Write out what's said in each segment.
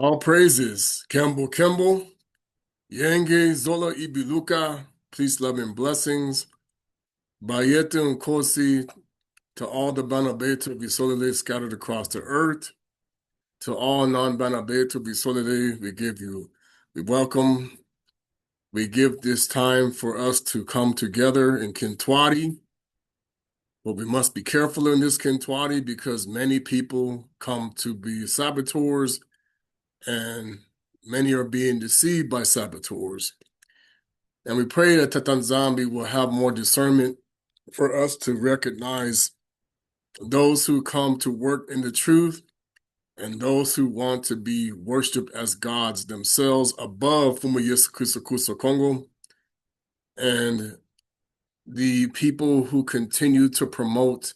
All praises. Kimball, Yenge, Zola, Ibiluka, peace, love, and blessings. Bayete and Kosi, to all the Banabeto Bisolide scattered across the earth. To all non-Banabeto Bisolide, we welcome, we give this time for us to come together in Kintwari. But we must be careful in this Kintwari because many people come to be saboteurs and many are being deceived by saboteurs. And we pray that Tatanzambi will have more discernment for us to recognize those who come to work in the truth and those who want to be worshiped as gods themselves above Fumu Kongo, and the people who continue to promote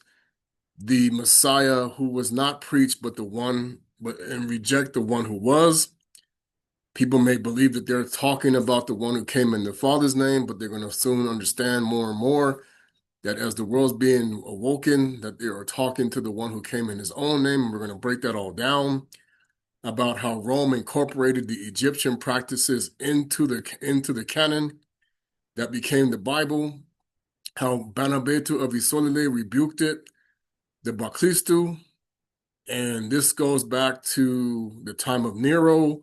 the Messiah who was not preached and reject the one who was. People may believe that they're talking about the one who came in the Father's name, but they're going to soon understand more and more that as the world's being awoken, that they are talking to the one who came in his own name. And we're going to break that all down about how Rome incorporated the Egyptian practices into the canon that became the Bible, how Banabetu of Isolile rebuked it, the Baklistu, and this goes back to the time of Nero.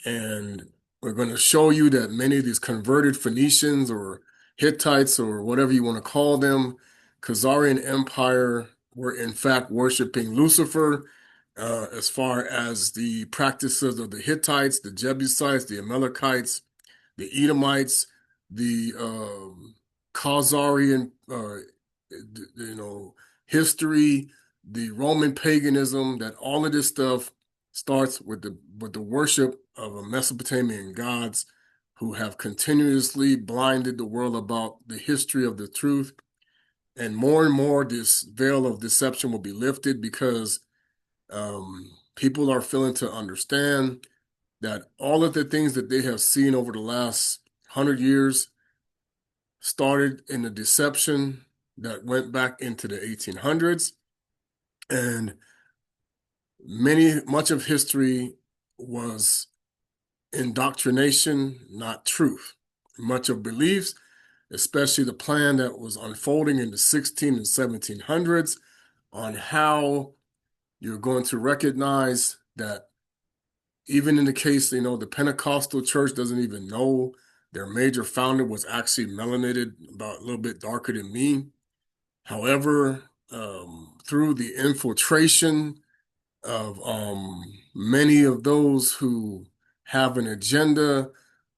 And we're going to show you that many of these converted Phoenicians or Hittites or whatever you want to call them, Khazarian Empire, were in fact worshiping Lucifer, as far as the practices of the Hittites, the Jebusites, the Amalekites, the Edomites, the Khazarian, history, the Roman paganism, that all of this stuff starts with the worship of a Mesopotamian gods who have continuously blinded the world about the history of the truth. And more, this veil of deception will be lifted because people are feeling to understand that all of the things that they have seen over the last 100 years started in the deception that went back into the 1800s. And much of history was indoctrination, not truth. Much of beliefs, especially the plan that was unfolding in the 16 and 1700s on how you're going to recognize that even in the case, the Pentecostal church doesn't even know their major founder was actually melanated, about a little bit darker than me. However, through the infiltration of many of those who have an agenda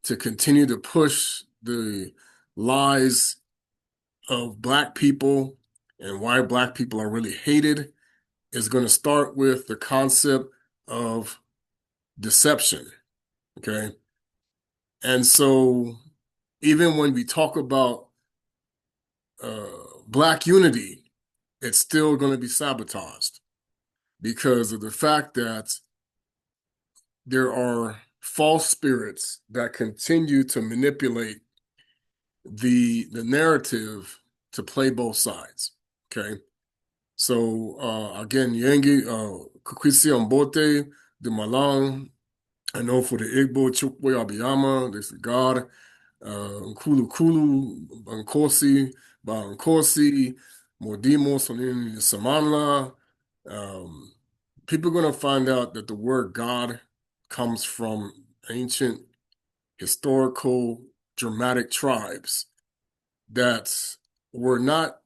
to continue to push the lies of Black people and why Black people are really hated, is going to start with the concept of deception. Okay. And so even when we talk about Black unity, it's still going to be sabotaged because of the fact that there are false spirits that continue to manipulate the narrative to play both sides. Okay. So again, Yengi, Kukwisi Mbote, the Malang, I know for the Igbo, Chukwe Abiyama, this is God, Nkulu Kulu, Bankosi, Bankosi, Modimo, Sonini Samanla. People are going to find out that the word God comes from ancient, historical, dramatic tribes that were not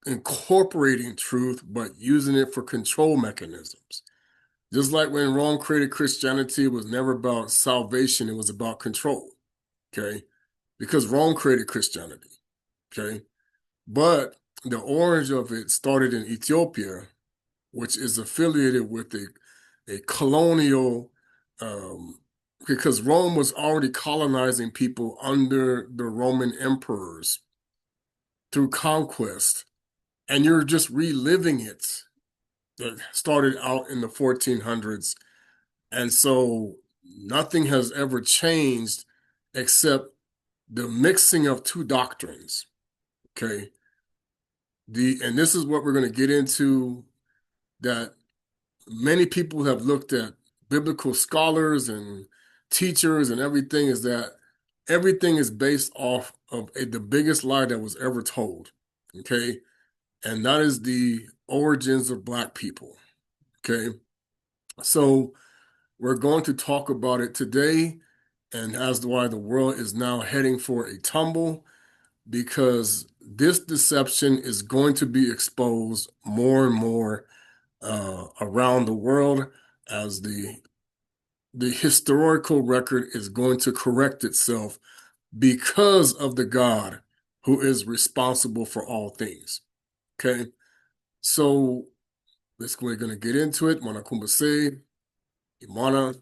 incorporating truth, but using it for control mechanisms. Just like when Rome created Christianity, it was never about salvation, it was about control. Okay. Because Rome created Christianity. Okay. But the origin of it started in Ethiopia, which is affiliated with a colonial, because Rome was already colonizing people under the Roman emperors through conquest. And you're just reliving it. That started out in the 1400s. And so nothing has ever changed except the mixing of two doctrines. Okay. And this is what we're going to get into, that many people have looked at biblical scholars and teachers and everything is that everything is based off of the biggest lie that was ever told. Okay. And that is the origins of Black people. Okay. So we're going to talk about it today and as to why the world is now heading for a tumble because this deception is going to be exposed more and more around the world as the historical record is going to correct itself because of the God who is responsible for all things. Okay, so we're going to get into it. Mana kumbase, Imana,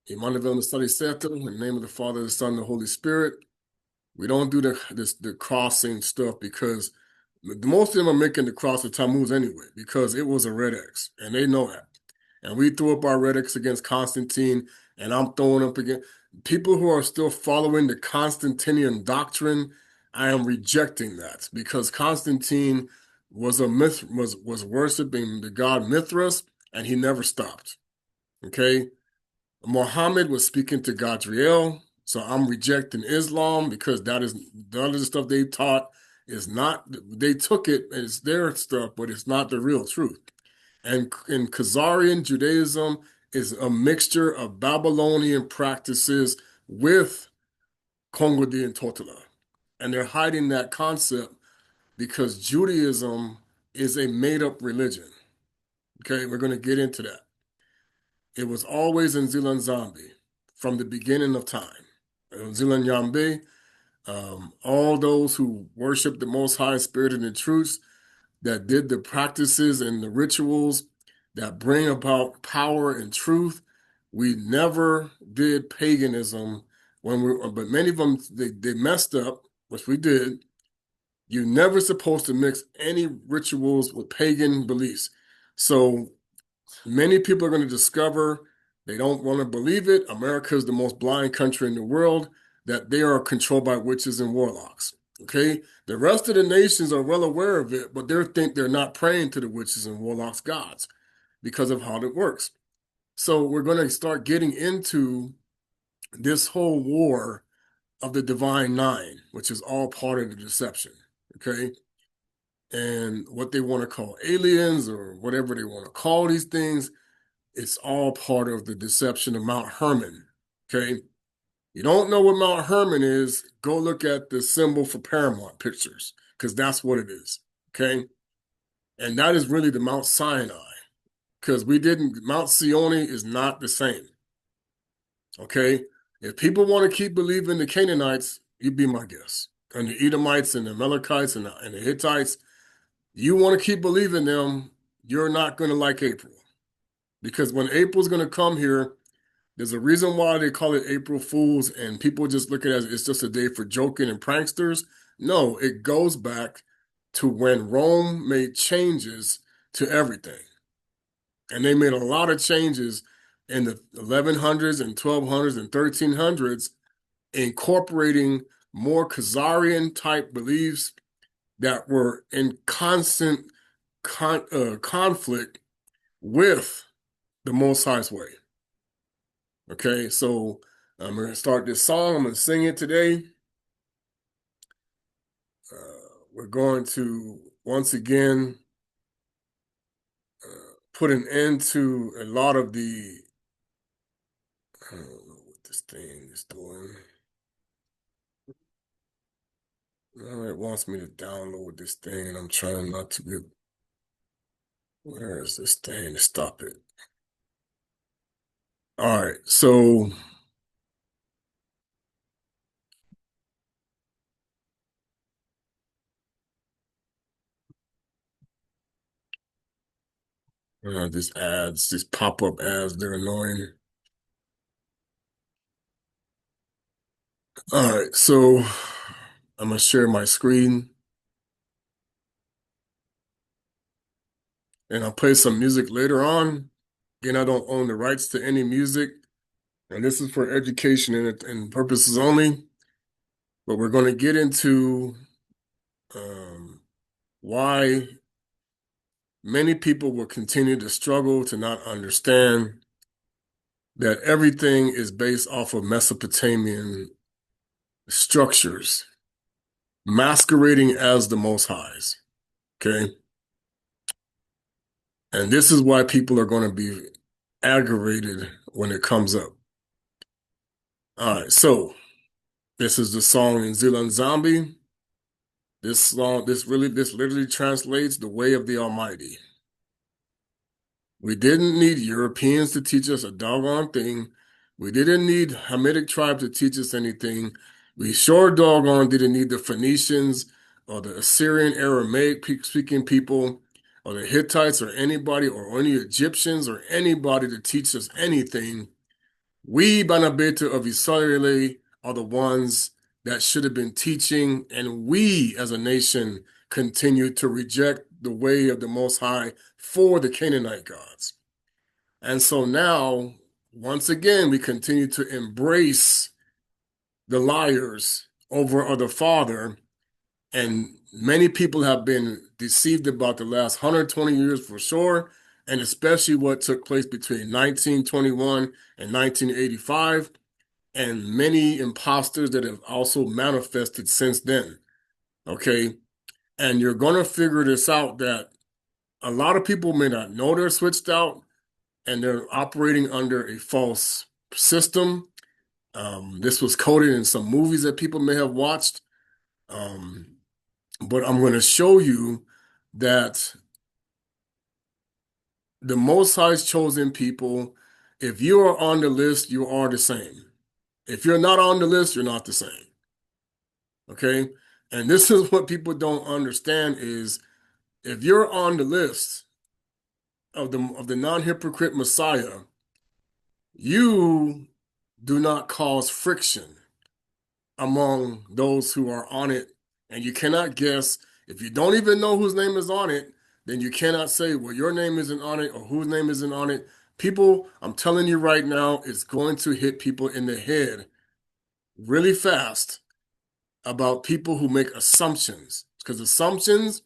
Emmanuel the study Seta, in the name of the Father, the Son, and the Holy Spirit. We don't do the crossing stuff because most of them are making the cross of Tammuz anyway, because it was a red X, and they know that. And we threw up our red X against Constantine, and I'm throwing up against people who are still following the Constantinian doctrine. I am rejecting that because Constantine was a myth was worshiping the god Mithras, and he never stopped. Okay, Muhammad was speaking to Gadriel, so I'm rejecting Islam because that is the other stuff they taught is not, they took it as their stuff, but it's not the real truth. And in Khazarian Judaism is a mixture of Babylonian practices with Kongo and Totala. And they're hiding that concept because Judaism is a made-up religion. Okay, we're going to get into that. It was always in Zilan Zambi from the beginning of time. In Zilan Yambe, all those who worship the Most High Spirit and the truths that did the practices and the rituals that bring about power and truth. We never did paganism but many of them, they messed up, which we did. You're never supposed to mix any rituals with pagan beliefs. So many people are going to discover they don't want to believe it. America is the most blind country in the world, that they are controlled by witches and warlocks. Okay? The rest of the nations are well aware of it, but they think they're not praying to the witches and warlocks gods because of how it works. So we're going to start getting into this whole war of the Divine Nine, which is all part of the deception. Okay? And what they want to call aliens or whatever they want to call these things, it's all part of the deception of Mount Hermon. Okay? You don't know what Mount Hermon is, go look at the symbol for Paramount Pictures, because that's what it is. Okay? And that is really the Mount Sinai, because Mount Sioni is not the same. Okay? If people want to keep believing the Canaanites, you'd be my guest. And the Edomites and the Amalekites and the Hittites, you want to keep believing them, you're not going to like April. Because when April's going to come here, there's a reason why they call it April Fools, and people just look at it as it's just a day for joking and pranksters. No, it goes back to when Rome made changes to everything. And they made a lot of changes in the 1100s and 1200s and 1300s, incorporating more Khazarian type beliefs that were in constant conflict with the Most High's way. Okay, so I'm going to start this song. I'm going to sing it today. We're going to, once again, put an end to a lot of I don't know what this thing is doing. It wants me to download this thing, and I'm trying not to get, where is this thing to stop it? All right, so these pop-up ads, they're annoying. All right, so I'm going to share my screen, and I'll play some music later on. Again, I don't own the rights to any music, and this is for education and purposes only. But we're going to get into why many people will continue to struggle to not understand that everything is based off of Mesopotamian structures, masquerading as the Most Highs. Okay. And this is why people are going to be aggravated when it comes up. All right. So this is the song in Zilan Zombie. This literally translates the way of the Almighty. We didn't need Europeans to teach us a doggone thing. We didn't need Hamitic tribe to teach us anything. We sure doggone didn't need the Phoenicians or the Assyrian Aramaic speaking people or the Hittites or anybody or any Egyptians or anybody to teach us anything. We, Banabeta of Israel, are the ones that should have been teaching, and we as a nation continue to reject the way of the Most High for the Canaanite gods. And so now, once again, we continue to embrace the liars over our Father, and many people have been deceived about the last 120 years for sure, and especially what took place between 1921 and 1985, and many imposters that have also manifested since then. Okay. And you're going to figure this out that a lot of people may not know they're switched out and they're operating under a false system. This was coded in some movies that people may have watched. Um, but I'm going to show you that the Most High's chosen people, if you are on the list, you are the same. If you're not on the list, you're not the same. Okay? And this is what people don't understand is if you're on the list of the non-hypocrite Messiah, you do not cause friction among those who are on it, and you cannot guess. If you don't even know whose name is on it, then you cannot say, well, your name isn't on it or whose name isn't on it. People, I'm telling you right now, it's going to hit people in the head really fast about people who make assumptions, because assumptions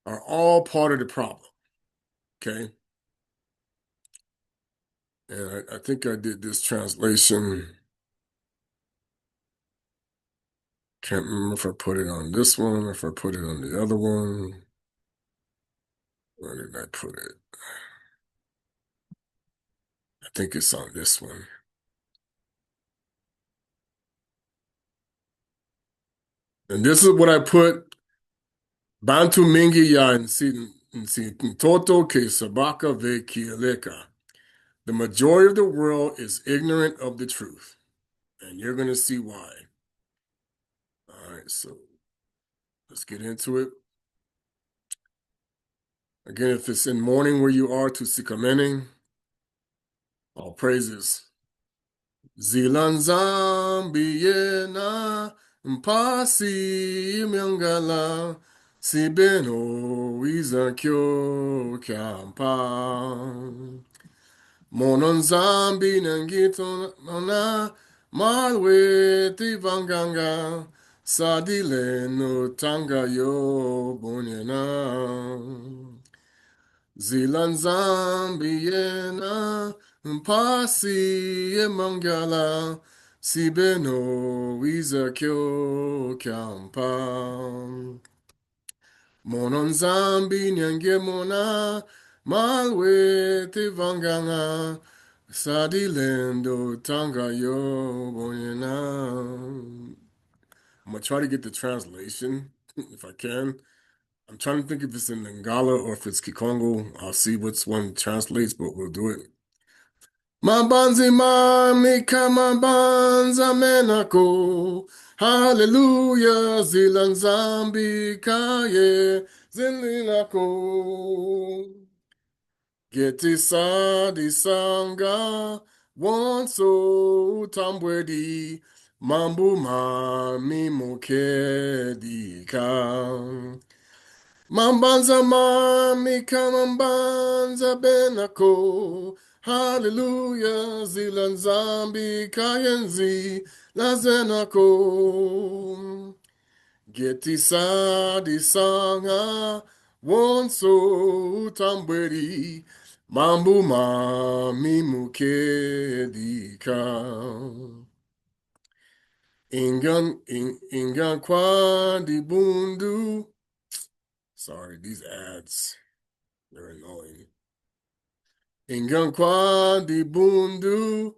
are all part of the problem. Okay. And I think I did this translation. Can't remember if I put it on this one or if I put it on the other one. Where did I put it? I think it's on this one. And this is what I put. Bantu mingi ya Toto ke sabaka ve kieleka. The majority of the world is ignorant of the truth. And you're going to see why. All right, so let's get into it. Again, if it's in morning where you are, to Sikamening, all praises. Zilan Zambiyena Mpasi Myangala Sibeno Izakyo Kampa Monon Zambi Nangito Nona Malwe Tivanganga Sadile no Tanga Yo Bonyana Zilan Zambiena Mpasi Emangala Sibeno Izakyo Kampa Monon Zambi Nyangemona Malwe Tivanganga Sadilendo Tangayo Bonyana. I'm gonna try to get the translation if I can. I'm trying to think if it's in Lingala or if it's Kikongo. I'll see which one translates, but we'll do it. Mabanzi mami kama banza menako. Hallelujah, zilan zambi kaye zilinako. Geti sadi sanga wonso tambwedi mambu mami mokedi ka. Mbanza mami kamambanza benako. Hallelujah, zilan zambi kayenzi lazenako. Geti sadi sanga wonso tambweri Mambu mami mukedika. Ingan kwa di bundu. Sorry, these ads, they're annoying. Ingan kwa di bundu.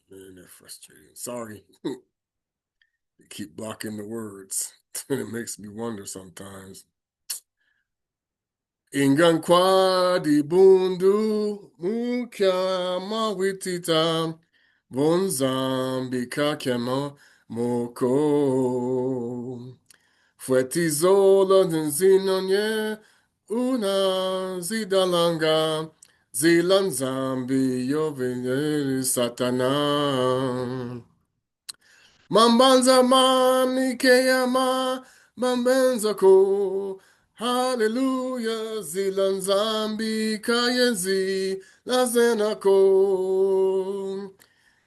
Man, they're frustrating. Sorry. They keep blocking the words. It makes me wonder sometimes. Ingan kwa di bundu. Mukia mawitita. Bonzambi kakema moko. Fuetizola zinonye una zidalanga zilanzambi yovenye satana. Mambanza mani keyama mambenza ko. Hallelujah zilanzambi kayenzi lazenako.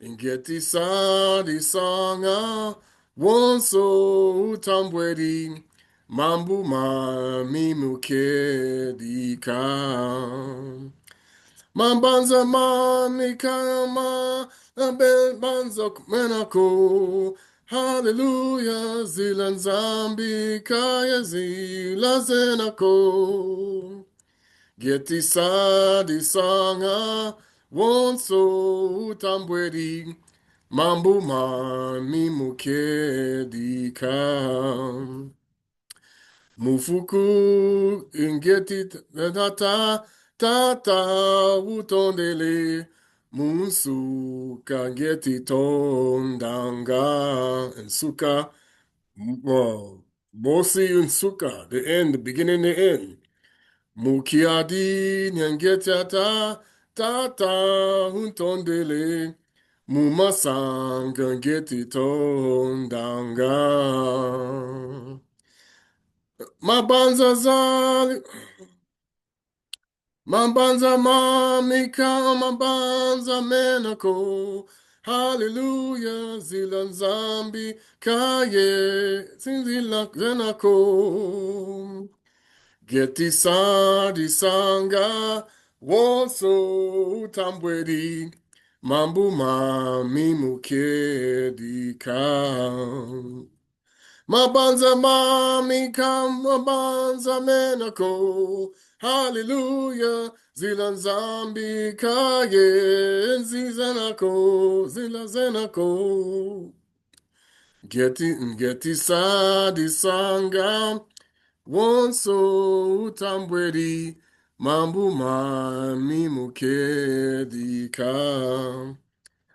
Ingeti sadi sanga wonso utambwedi mambu mami mukedika. Mambanza mami kama banza menako. Hallelujah zilanzambi kaya zilazenako. Geti sadi sanga wonso utambwedi mambu mami mukedika. Mufuku ingeti tata utondele munsu kangeti tondanga and suka. Mosi and suka, the end, the beginning, the end. Mukiadi nyangetiata tata untondele mumasanga ngeti tondanga. Mabanza zali Mabanza mamika mabanza menako. Hallelujah zilanzambi kaye zinzila zenako. Geti sadi sanga wonso utambwedi mambu mami mukedika. Mabanza mami mabanza menako. Hallelujah zilanzambi kaye zizanako zilazenako. Geti sadi sanga wonso utambwedi mambu mami mukedika.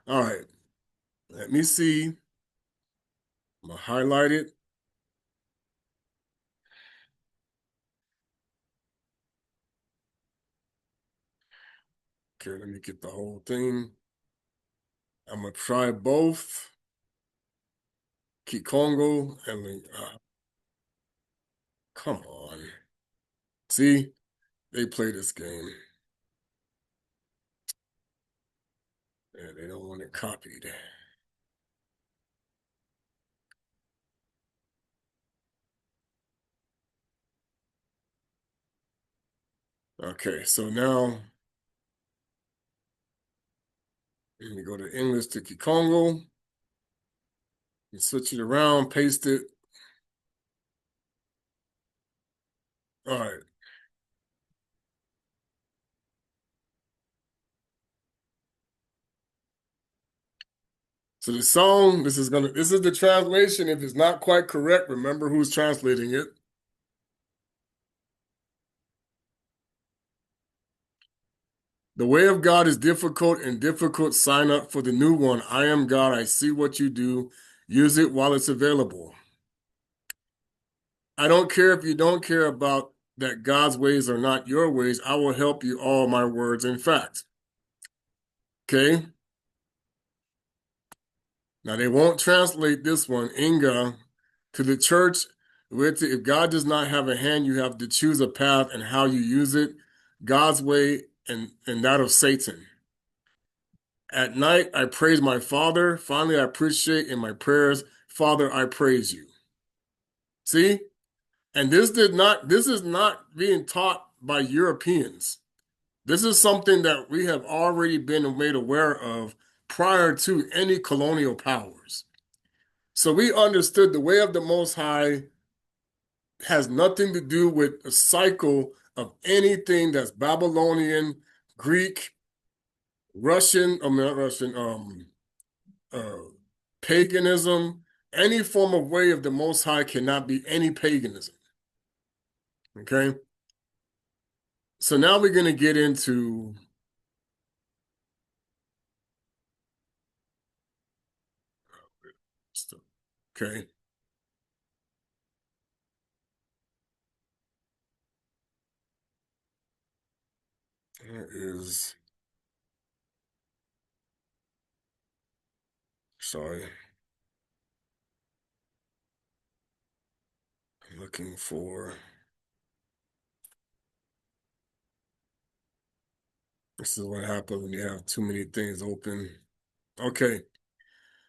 All right, let me see. I'm gonna highlight it. Okay, let me get the whole thing. I'm gonna try both Kongo and come on. See, they play this game. And they don't want it copied. Okay, so now let me go to English to Kikongo and switch it around, paste it. All right. So the song, this is the translation. If it's not quite correct, remember who's translating it. The way of God is difficult and difficult. Sign up for the new one. I am God. I see what you do. Use it while it's available. I don't care if you don't care about that God's ways are not your ways. I will help you all my words and facts. Okay? Now they won't translate this one, Inga, to the church. If God does not have a hand, you have to choose a path and how you use it, God's way and that of Satan. At night, I praise my Father. Finally, I appreciate in my prayers, Father, I praise you. See? And this is not being taught by Europeans. This is something that we have already been made aware of prior to any colonial powers. So we understood the way of the Most High has nothing to do with a cycle of anything that's Babylonian, Greek, Russian, I mean, not Russian, uh, paganism. Any form of way of the Most High cannot be any paganism. Okay? So now we're going to get into stuff. Okay? There is, sorry, I'm looking for, this is what happens when you have too many things open. Okay.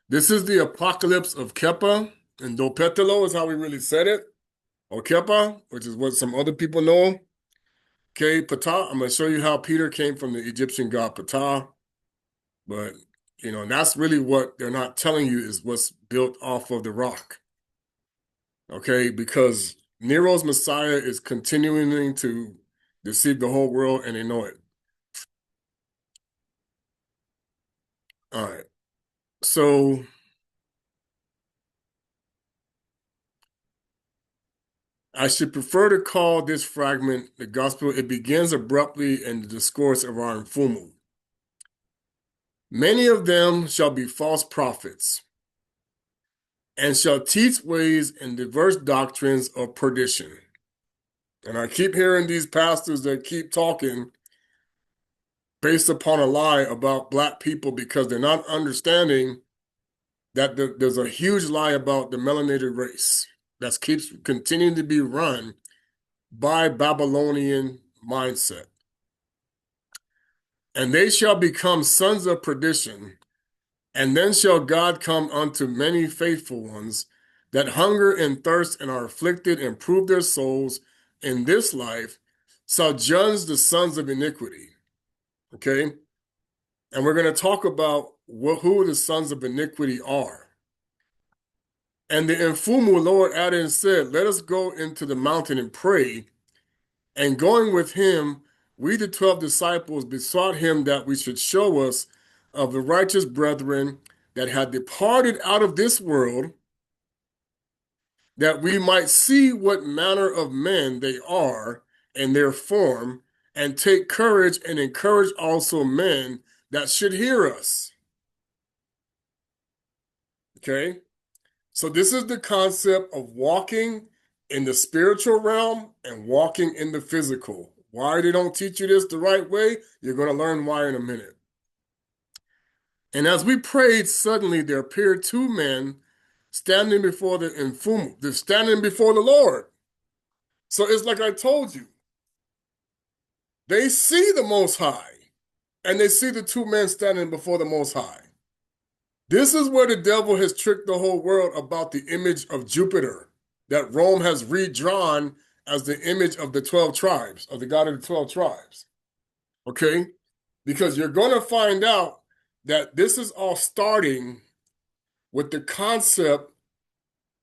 This is the apocalypse of Kepa, and Dopetelo is how we really said it, or Kepa, which is what some other people know. Okay, Ptah, I'm going to show you how Peter came from the Egyptian god Ptah, but, that's really what they're not telling you is what's built off of the rock. Okay, because Nero's Messiah is continuing to deceive the whole world, and they know it. All right, so I should prefer to call this fragment the gospel. It begins abruptly in the discourse of our Mfumu. Many of them shall be false prophets, and shall teach ways and diverse doctrines of perdition. And I keep hearing these pastors that keep talking based upon a lie about black people because they're not understanding that there's a huge lie about the melanated race that keeps continuing to be run by Babylonian mindset. And they shall become sons of perdition, and then shall God come unto many faithful ones that hunger and thirst and are afflicted and prove their souls in this life, shall judge the sons of iniquity. Okay? And we're going to talk about who the sons of iniquity are. And the Mfumu Lord added and said, let us go into the mountain and pray. And going with him, we the 12 disciples besought him that we should show us of the righteous brethren that had departed out of this world, that we might see what manner of men they are and their form, and take courage and encourage also men that should hear us. Okay? So this is the concept of walking in the spiritual realm and walking in the physical. Why they don't teach you this the right way? You're going to learn why in a minute. And as we prayed, suddenly there appeared two men standing before the Mfumu. They're standing before the Lord. So it's like I told you. They see the Most High, and they see the two men standing before the Most High. This is where the devil has tricked the whole world about the image of Jupiter that Rome has redrawn as the image of the 12 tribes, of the God of the 12 tribes. Okay? Because you're going to find out that this is all starting with the concept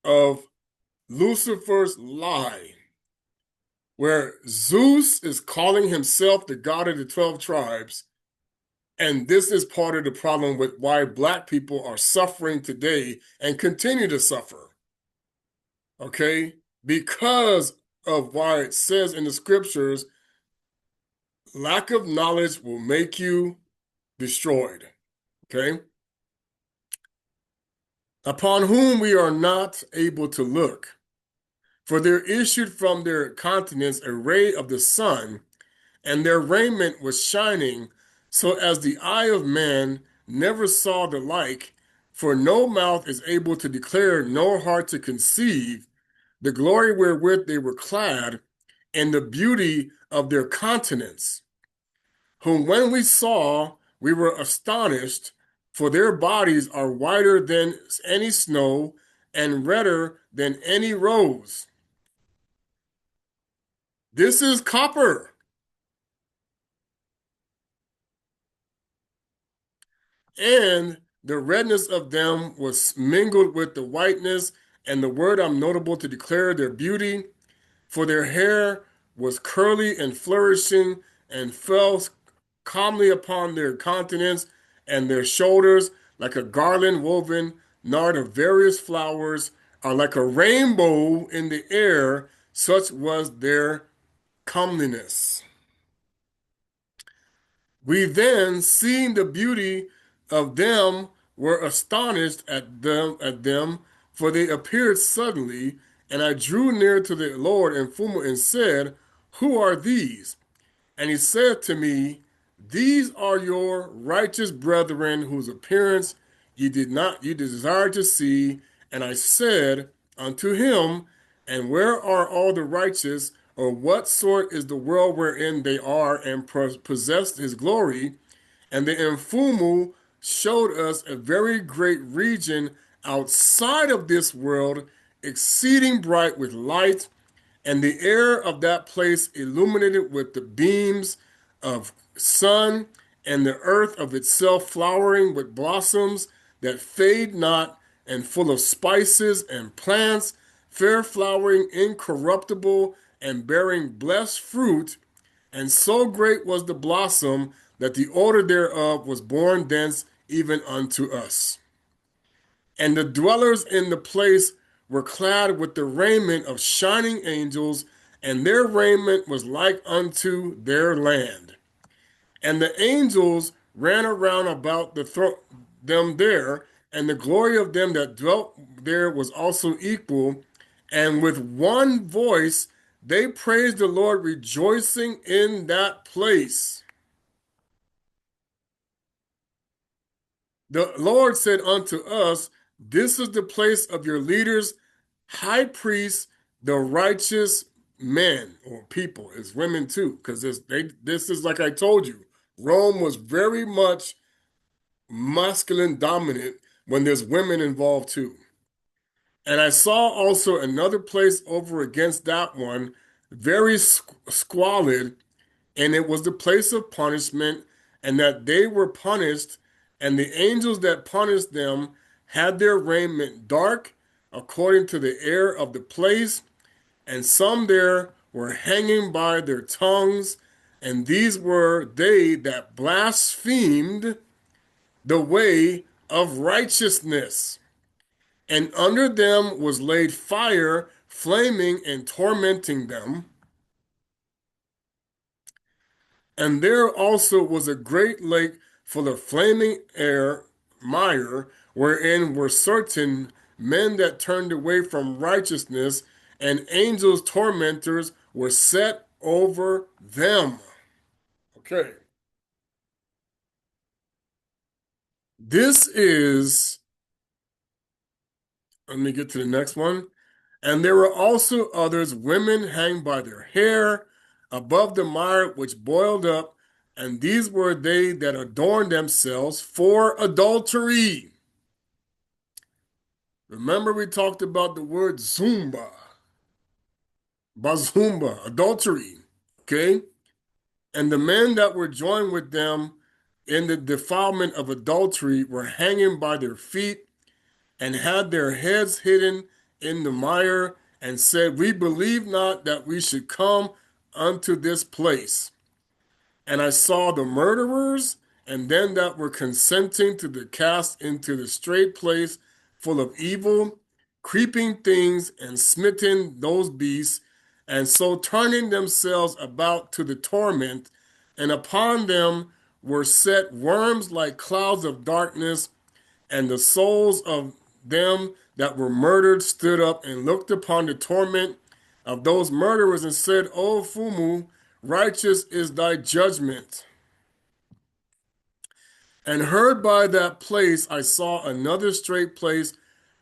of Lucifer's lie, where Zeus is calling himself the God of the 12 tribes. And this is part of the problem with why black people are suffering today and continue to suffer. Okay? Because of why it says in the scriptures, lack of knowledge will make you destroyed. Okay? Upon whom we are not able to look. For there issued from their countenance a ray of the sun, and their raiment was shining, so as the eye of man never saw the like, for no mouth is able to declare, nor heart to conceive, the glory wherewith they were clad, and the beauty of their countenance, whom when we saw, we were astonished, for their bodies are whiter than any snow, and redder than any rose. This is copper. and the redness of them was mingled with the whiteness, and the word I'm notable to declare their beauty, for their hair was curly and flourishing, and fell calmly upon their countenance, and their shoulders like a garland woven nard of various flowers, are like a rainbow in the air, such was their comeliness. We then, seeing the beauty of them, were astonished at them, for they appeared suddenly. And I drew near to the Lord and Fumu and said, Who are these? And he said to me, These are your righteous brethren, whose appearance ye desired to see. And I said unto him, And where are all the righteous, or what sort is the world wherein they are, and possessed his glory? And the Mfumu showed us a very great region outside of this world, exceeding bright with light, and the air of that place illuminated with the beams of sun, and the earth of itself flowering with blossoms that fade not, and full of spices and plants, fair flowering, incorruptible, and bearing blessed fruit. And so great was the blossom that the odor thereof was borne thence even unto us. And the dwellers in the place were clad with the raiment of shining angels, and their raiment was like unto their land. And the angels ran around about them there, and the glory of them that dwelt there was also equal. And with one voice they praised the Lord, rejoicing in that place. The Lord said unto us, This is the place of your leaders, high priests, the righteous men or people. It's women too, because this is like I told you, Rome was very much masculine dominant when there's women involved too. And I saw also another place over against that one, very squalid, and it was the place of punishment, and that they were punished, and the angels that punished them had their raiment dark, according to the air of the place, and some there were hanging by their tongues, and these were they that blasphemed the way of righteousness. And under them was laid fire, flaming and tormenting them. And there also was a great lake full of flaming mire, wherein were certain men that turned away from righteousness, and angels tormentors were set over them. Okay. This is, let me get to the next one. And there were also others, women hanged by their hair above the mire which boiled up, and these were they that adorned themselves for adultery. Remember, we talked about the word bazumba, adultery. Okay? And the men that were joined with them in the defilement of adultery were hanging by their feet, and had their heads hidden in the mire, and said, We believe not that we should come unto this place. And I saw the murderers, and them that were consenting to be cast into the straight place full of evil, creeping things, and smitten those beasts, and so turning themselves about to the torment. And upon them were set worms like clouds of darkness, and the souls of them that were murdered stood up and looked upon the torment of those murderers, and said, O Fumu, righteous is thy judgment. And heard by that place I saw another straight place,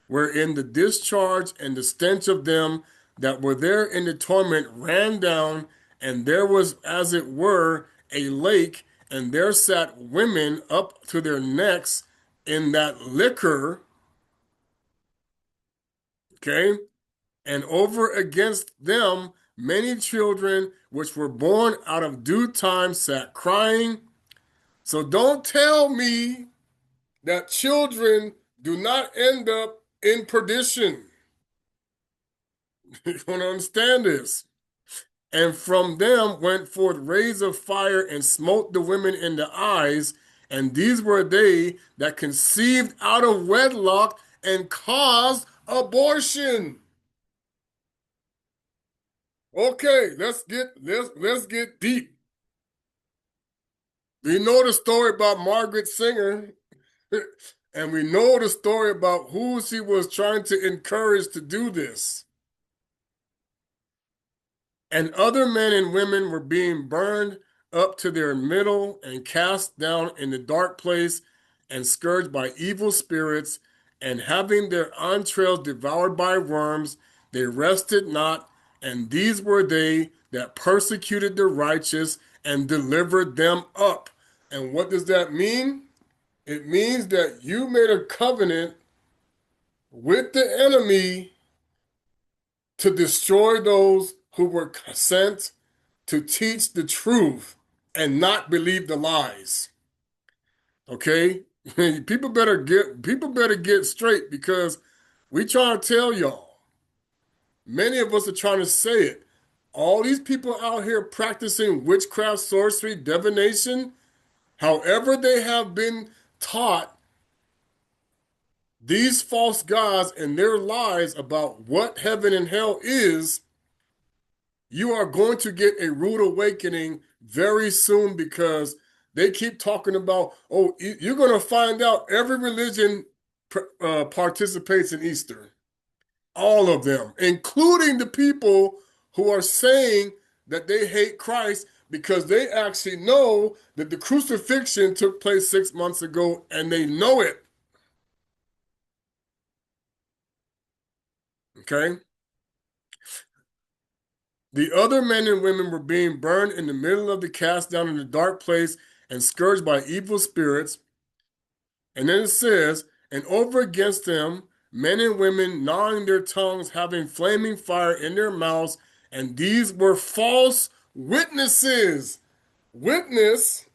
wherein the discharge and the stench of them that were there in the torment ran down, and there was as it were a lake, and there sat women up to their necks in that liquor. Okay? And over against them many children which were born out of due time sat crying. So don't tell me that children do not end up in perdition. You want to understand this? And from them went forth rays of fire and smote the women in the eyes, and these were they that conceived out of wedlock and caused abortion. Okay, let's get deep. We know the story about Margaret Singer, and we know the story about who she was trying to encourage to do this. And other men and women were being burned up to their middle and cast down in the dark place and scourged by evil spirits, and having their entrails devoured by worms, they rested not. And these were they that persecuted the righteous and delivered them up. And what does that mean? It means that you made a covenant with the enemy to destroy those who were sent to teach the truth and not believe the lies. Okay? People better get straight, because we trying to tell y'all. Many of us are trying to say it. All these people out here practicing witchcraft, sorcery, divination, however they have been taught these false gods and their lies about what heaven and hell is, you are going to get a rude awakening very soon, because they keep talking about, oh, you're going to find out every religion participates in Easter. All of them, including the people who are saying that they hate Christ because they actually know that the crucifixion took place 6 months ago, and they know it. Okay? The other men and women were being burned in the middle of the cast down in the dark place and scourged by evil spirits. And then it says, and over against them, men and women gnawing their tongues, having flaming fire in their mouths, and these were false witnesses. Witness?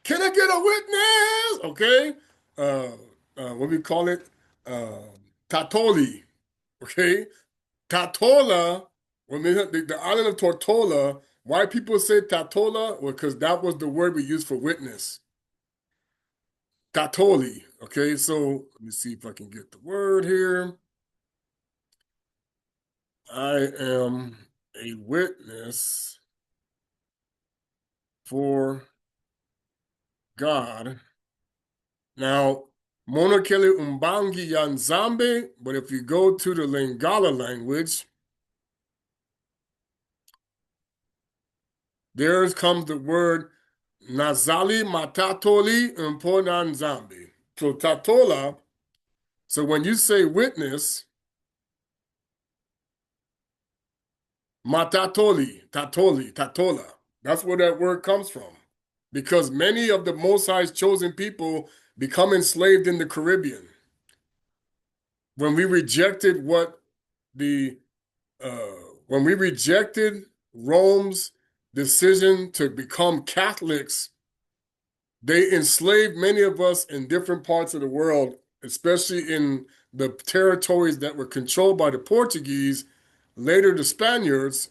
Can I get a witness? Okay. What do we call it? Uh, Tatoli. Okay. Tatola, when the island of Tortola, why people say Tatola? Well, because that was the word we used for witness. Tatoli. Okay, so let me see if I can get the word here. I am a witness for God. Now, Monokele Umbangi Yanzambe, but if you go to the Lingala language, there comes the word Nazali Matatoli Umponanzambe. So Tatola, so when you say witness, Matatoli, Tatoli, Tatola, that's where that word comes from. Because many of the Most High's chosen people become enslaved in the Caribbean. When we rejected the uh, when we rejected Rome's decision to become Catholics, they enslaved many of us in different parts of the world, especially in the territories that were controlled by the Portuguese, later the Spaniards,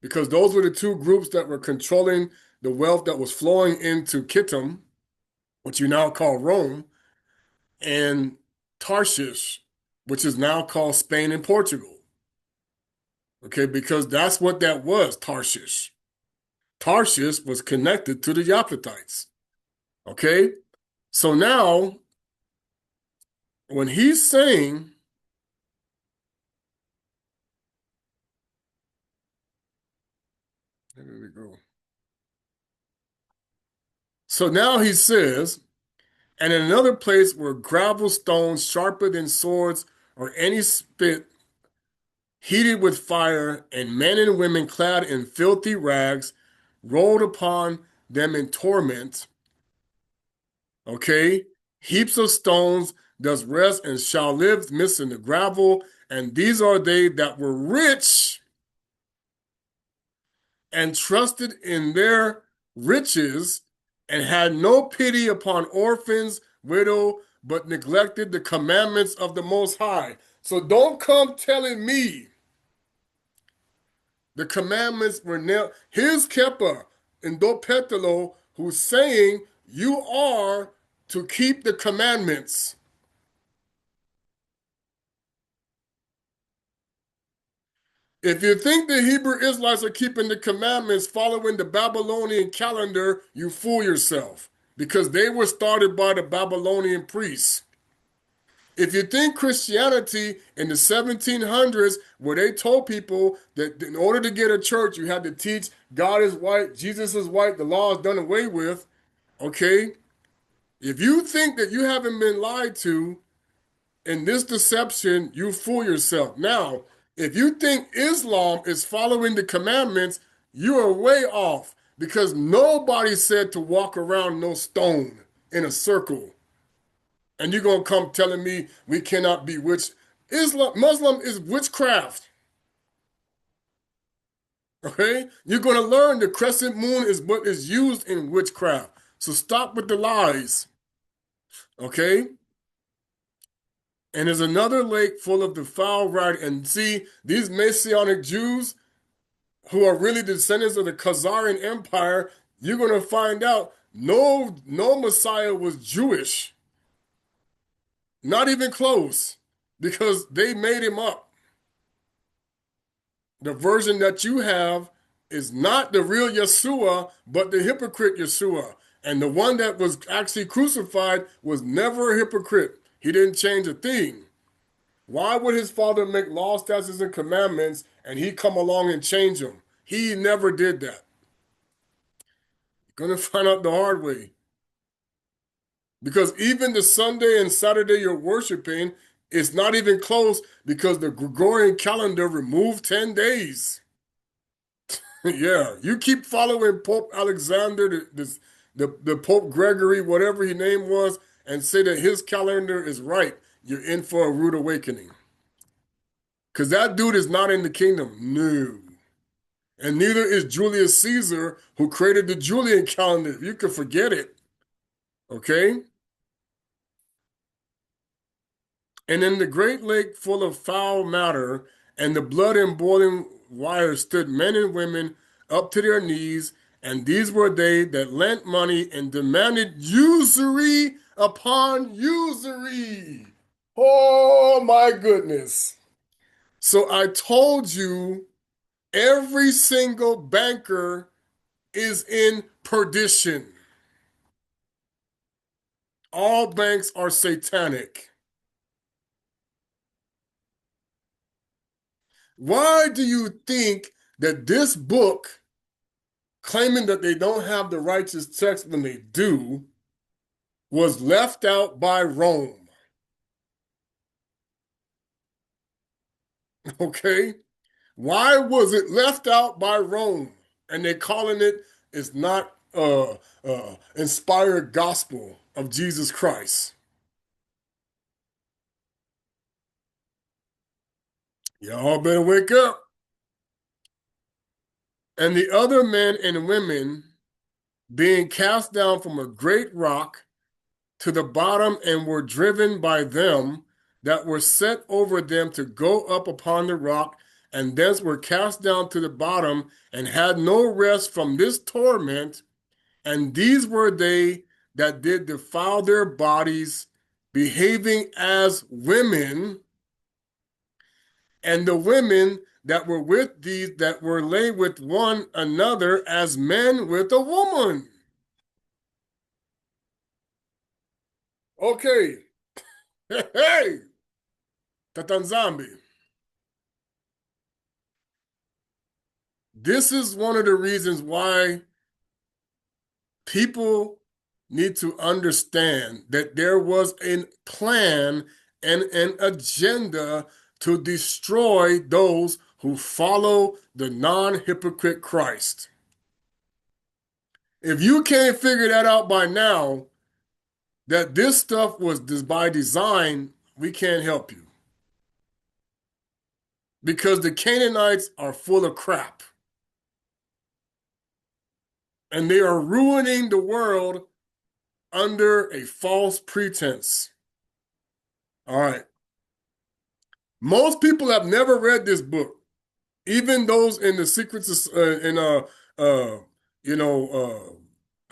because those were the two groups that were controlling the wealth that was flowing into Kittim, which you now call Rome, and Tarshish, which is now called Spain and Portugal. Okay, because that's what that was, Tarshish. Tarshish was connected to the Japhethites. Okay, so now when he's saying, there we go. So now he says, and in another place were gravel stones sharper than swords or any spit, heated with fire, and men and women clad in filthy rags rolled upon them in torment. Okay? Heaps of stones does rest and shall live midst in the gravel, and these are they that were rich and trusted in their riches and had no pity upon orphans, widow, but neglected the commandments of the Most High. So don't come telling me the commandments were nailed. Here's Kepha and Dopetalo who's saying you are to keep the commandments. If you think the Hebrew Israelites are keeping the commandments following the Babylonian calendar, you fool yourself because they were started by the Babylonian priests. If you think Christianity in the 1700s, where they told people that in order to get a church, you had to teach God is white, Jesus is white, the law is done away with, okay? If you think that you haven't been lied to in this deception, you fool yourself. Now, if you think Islam is following the commandments, you are way off because nobody said to walk around no stone in a circle. And you're going to come telling me we cannot be witch. Muslim is witchcraft. Okay? You're going to learn the crescent moon is what is used in witchcraft. So stop with the lies. Okay? And there's another lake full of the foul writing. And see, these Messianic Jews who are really descendants of the Khazarian Empire, you're going to find out no Messiah was Jewish. Not even close. Because they made him up. The version that you have is not the real Yeshua, but the hypocrite Yeshua. And the one that was actually crucified was never a hypocrite. He didn't change a thing. Why would his father make law, statutes, and commandments and he come along and change them? He never did that. You're going to find out the hard way. Because even the Sunday and Saturday you're worshiping is not even close because the Gregorian calendar removed 10 days. Yeah, you keep following Pope Alexander, the Pope Gregory, whatever his name was, and say that his calendar is right, you're in for a rude awakening. Because that dude is not in the kingdom. No. And neither is Julius Caesar, who created the Julian calendar. You can forget it. Okay? And in the great lake full of foul matter, and the blood and boiling wire stood men and women up to their knees, and these were they that lent money and demanded usury upon usury. Oh my goodness. So I told you every single banker is in perdition. All banks are satanic. Why do you think that this book, claiming that they don't have the righteous text when they do, was left out by Rome? Okay? Why was it left out by Rome? And they're calling it, it's not inspired gospel of Jesus Christ. Y'all better wake up. And the other men and women being cast down from a great rock to the bottom and were driven by them that were set over them to go up upon the rock, and thence were cast down to the bottom and had no rest from this torment. And these were they that did defile their bodies, behaving as women, and the women that were with these that were lay with one another as men with a woman. Okay. Hey, Tatanzambi. This is one of the reasons why people need to understand that there was a plan and an agenda to destroy those who follow the non-hypocrite Christ. If you can't figure that out by now, that this stuff was by design, we can't help you. Because the Canaanites are full of crap. And they are ruining the world under a false pretense. All right. Most people have never read this book, even those in the secrets in uh you know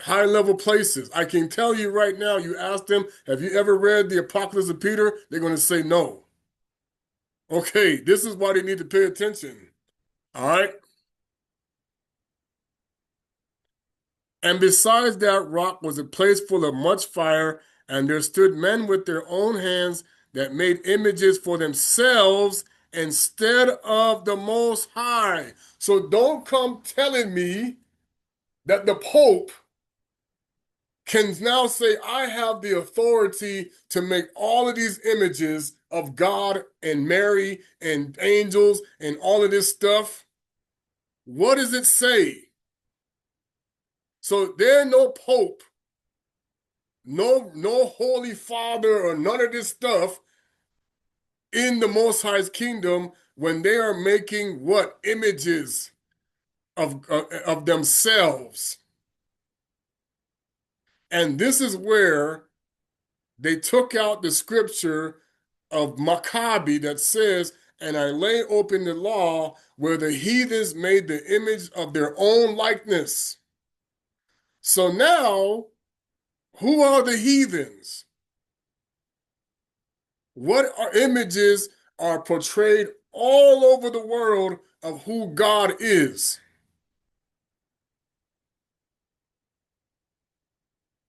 high level places. I can tell you right now, you ask them, have you ever read the Apocalypse of Peter? They're going to say no. Okay, this is why they need to pay attention. All right. And besides that rock was a place full of much fire, and there stood men with their own hands that made images for themselves instead of the Most High. So don't come telling me that the Pope can now say, I have the authority to make all of these images of God and Mary and angels and all of this stuff. What does it say? So there's no Pope, no Holy Father or none of this stuff in the Most High's kingdom when they are making what? Images of themselves. And this is where they took out the scripture of Maccabi that says, and I lay open the law where the heathens made the image of their own likeness. So now, who are the heathens? What are images are portrayed all over the world of who God is?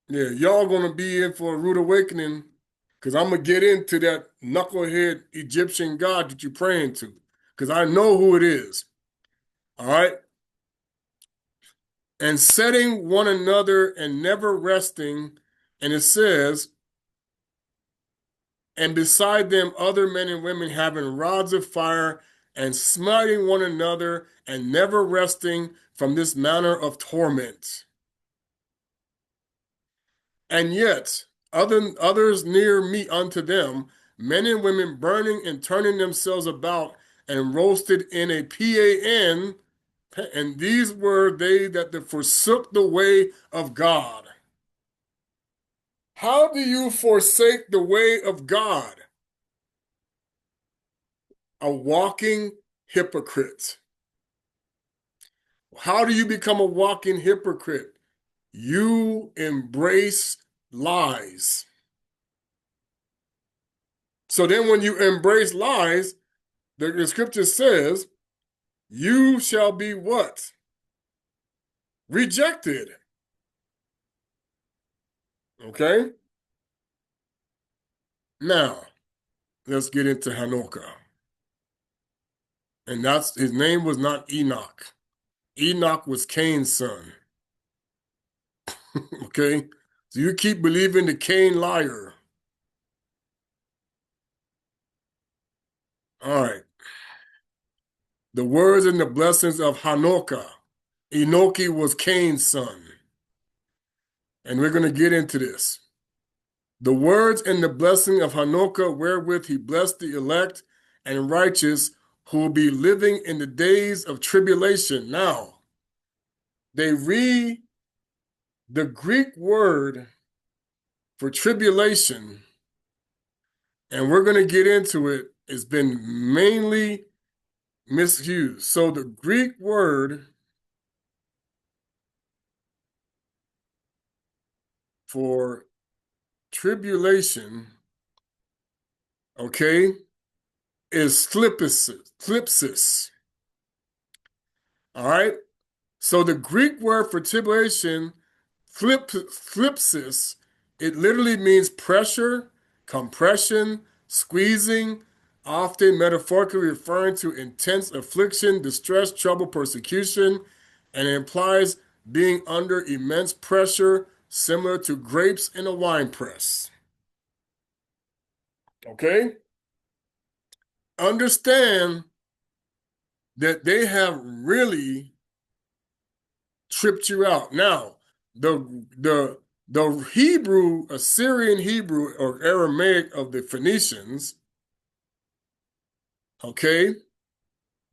Yeah, y'all gonna be in for a rude awakening because I'm gonna get into that knucklehead Egyptian God that you're praying to because I know who it is. All right. And setting one another and never resting. And it says, and beside them other men and women having rods of fire and smiting one another and never resting from this manner of torment. And yet others near me unto them, men and women burning and turning themselves about and roasted in a pan. And these were they that forsook the way of God. How do you forsake the way of God? A walking hypocrite. How do you become a walking hypocrite? You embrace lies. So then when you embrace lies, the scripture says, you shall be what? Rejected. Okay? Now, let's get into Hanukkah. And that's his name was not Enoch. Enoch was Cain's son. Okay? So you keep believing the Cain liar. All right. The words and the blessings of Hanukkah. Enochi was Cain's son. And we're going to get into this. The words and the blessing of Hanukkah wherewith he blessed the elect and righteous who will be living in the days of tribulation. Now, they read the Greek word for tribulation, and we're going to get into it. It's been mainly misused. So the Greek word for tribulation, okay, is thlipsis. All right. So the Greek word for tribulation, thlipsis, it literally means pressure, compression, squeezing, often metaphorically referring to intense affliction, distress, trouble, persecution, and it implies being under immense pressure, similar to grapes in a wine press. Okay? Understand that they have really tripped you out. Now, the Hebrew, Assyrian Hebrew or Aramaic of the Phoenicians, okay,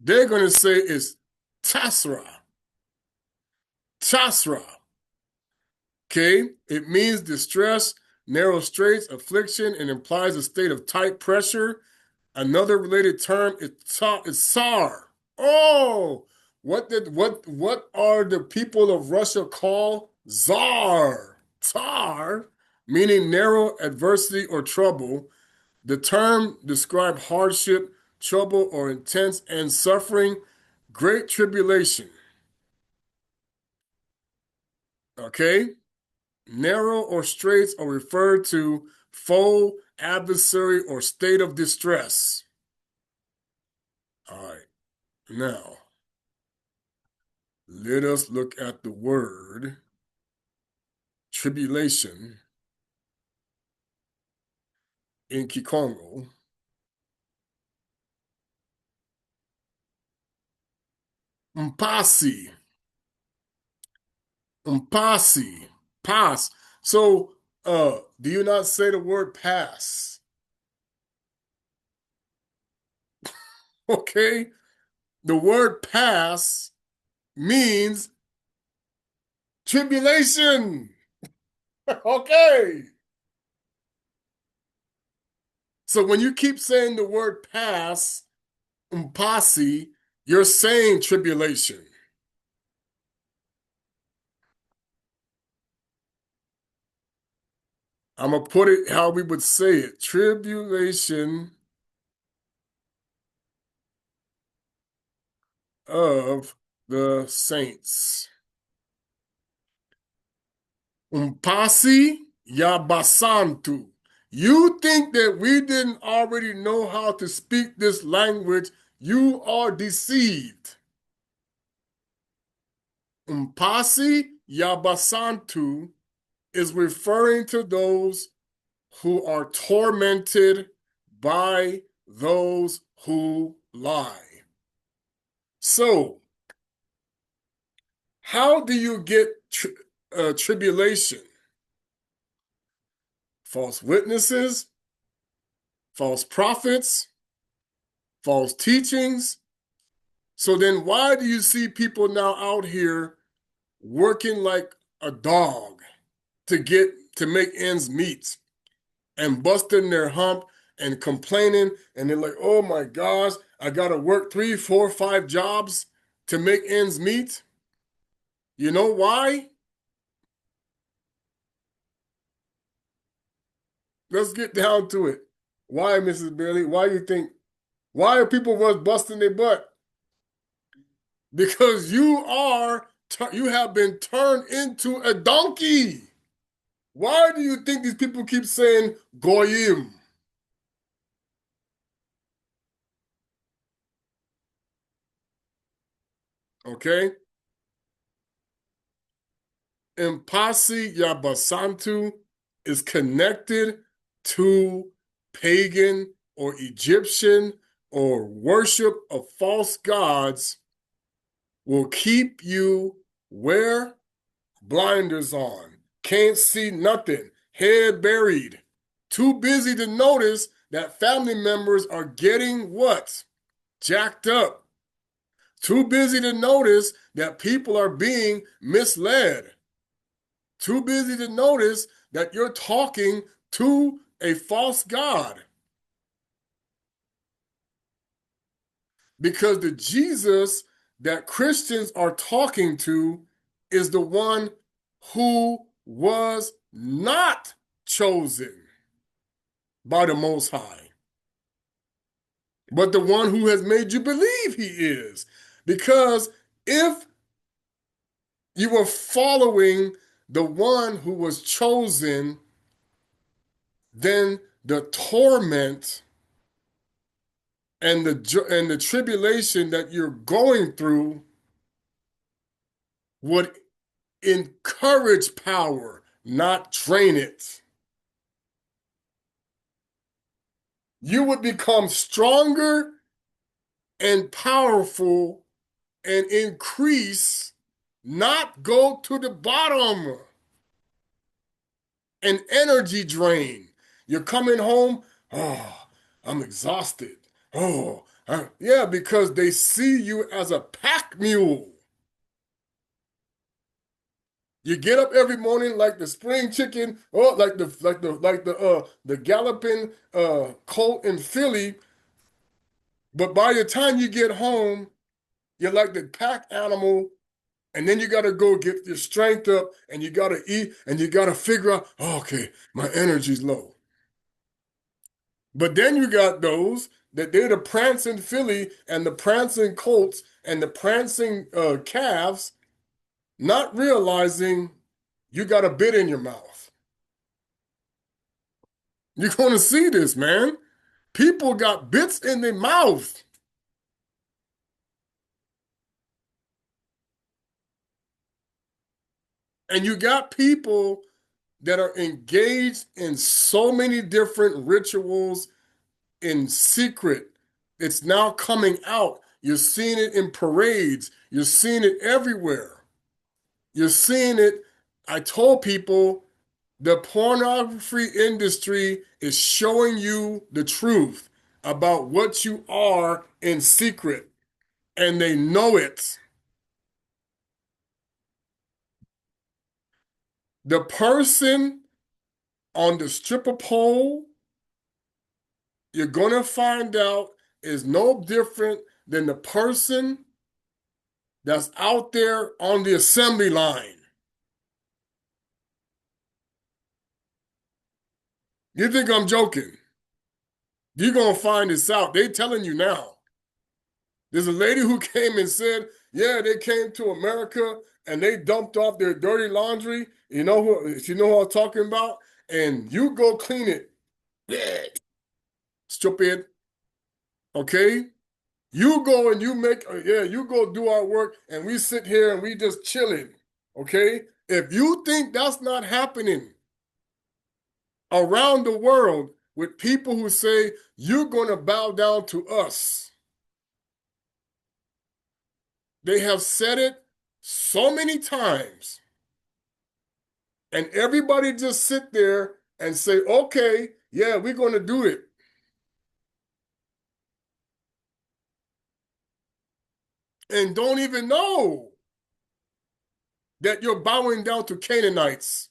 they're going to say it's Tasra. Tasra. Okay, it means distress, narrow straits, affliction, and implies a state of tight pressure. Another related term is SAR. Oh, what are the people of Russia called Tsar? Tsar, meaning narrow adversity or trouble. The term describes hardship, trouble, or intense and suffering, great tribulation. Okay? Narrow or straits are referred to foe, adversary, or state of distress. All right. Now, let us look at the word tribulation in Kikongo. Mpasi. Mpasi. Pass. So, do you not say the word pass? Okay? The word pass means tribulation. Okay. So when you keep saying the word pass, mpasi, you're saying tribulation. I'm going to put it how we would say it. Tribulation of the saints. Mpasi yabasantu. You think that we didn't already know how to speak this language? You are deceived. Mpasi yabasantu is referring to those who are tormented by those who lie. So, how do you get tribulation? False witnesses, false prophets, false teachings. So then why do you see people now out here working like a dog to make ends meet and busting their hump and complaining, and they're like, oh my gosh, I gotta work 3, 4, 5 jobs to make ends meet? You know why? Let's get down to it. Why, Mrs. Bailey? Why are people was busting their butt? Because you have been turned into a donkey. Why do you think these people keep saying goyim? Okay? Impasi Yabasantu is connected to pagan or Egyptian or worship of false gods will keep you where? Blinders on. Can't see nothing. Head buried. Too busy to notice that family members are getting what? Jacked up. Too busy to notice that people are being misled. Too busy to notice that you're talking to a false god. Because the Jesus that Christians are talking to is the one who was not chosen by the Most High, but the one who has made you believe he is. Because if you were following the one who was chosen, then the torment and the tribulation that you're going through would encourage power, not drain it. You would become stronger and powerful and increase, not go to the bottom. An energy drain. You're coming home, oh, I'm exhausted. Oh, yeah, because they see you as a pack mule. You get up every morning like the spring chicken, or like the galloping colt in Philly, but by the time you get home, you're like the pack animal, and then you got to go get your strength up, and you got to eat, and you got to figure out, oh, okay, my energy's low. But then you got those that they're the prancing filly and the prancing colts and the prancing calves, not realizing you got a bit in your mouth. You're going to see this, man. People got bits in their mouth. And you got people that are engaged in so many different rituals in secret. It's now coming out. You're seeing it in parades. You're seeing it everywhere. You're seeing it. I told people the pornography industry is showing you the truth about what you are in secret, and they know it. The person on the stripper pole, you're going to find out, is no different than the person that's out there on the assembly line. You think I'm joking? You're going to find this out. They're telling you now. There's a lady who came and said, yeah, they came to America and they dumped off their dirty laundry. You know who I'm talking about? And you go clean it. Stupid. Okay? You go and you go do our work and we sit here and we just chilling. Okay? If you think that's not happening around the world with people who say, you're going to bow down to us, they have said it so many times. And everybody just sit there and say, okay, yeah, we're going to do it. And don't even know that you're bowing down to Canaanites.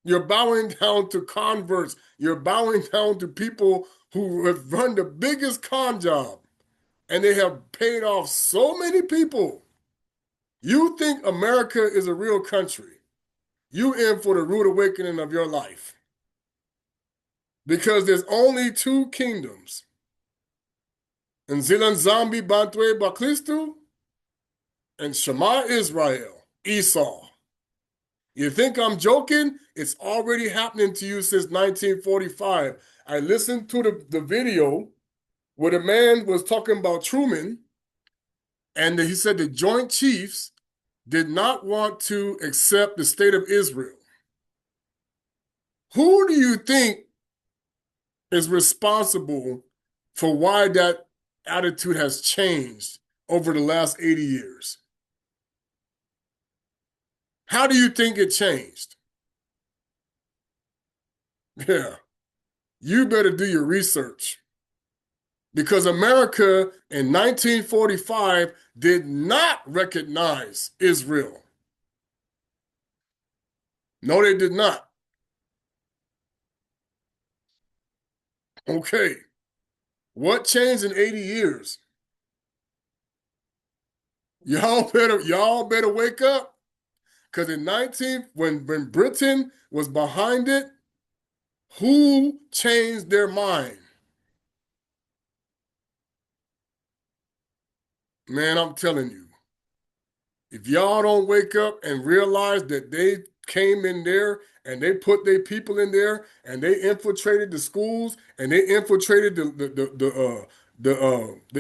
You're bowing down to converts. You're bowing down to people who have run the biggest con job. And they have paid off so many people. You think America is a real country. You in for the rude awakening of your life. Because there's only two kingdoms. And Zilan Zambi Bantwe Baklistu and Shema Israel, Esau. You think I'm joking? It's already happening to you since 1945. I listened to the video where the man was talking about Truman, and he said the Joint Chiefs did not want to accept the state of Israel. Who do you think is responsible for why that attitude has changed over the last 80 years? How do you think it changed? Yeah, you better do your research. Because America in 1945 did not recognize Israel. No, they did not. Okay. What changed in 80 years? Y'all better wake up. Because in 19, when Britain was behind it, who changed their mind? Man, I'm telling you, if y'all don't wake up and realize that they came in there and they put their people in there and they infiltrated the schools and they infiltrated they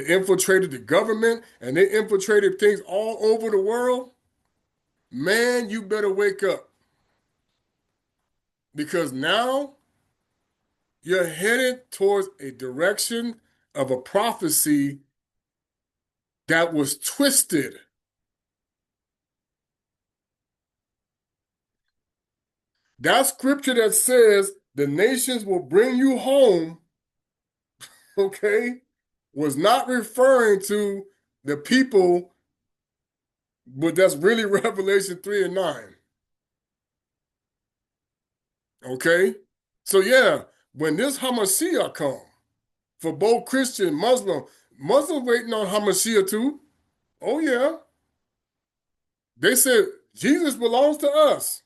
infiltrated the government and they infiltrated things all over the world, man, you better wake up. Because now you're headed towards a direction of a prophecy that was twisted. That scripture that says the nations will bring you home, okay, was not referring to the people, but that's really Revelation 3 and 9. Okay? So yeah, when this Hamashiach come, for both Christian, Muslim waiting on Hamashiach too. Oh yeah. They said Jesus belongs to us.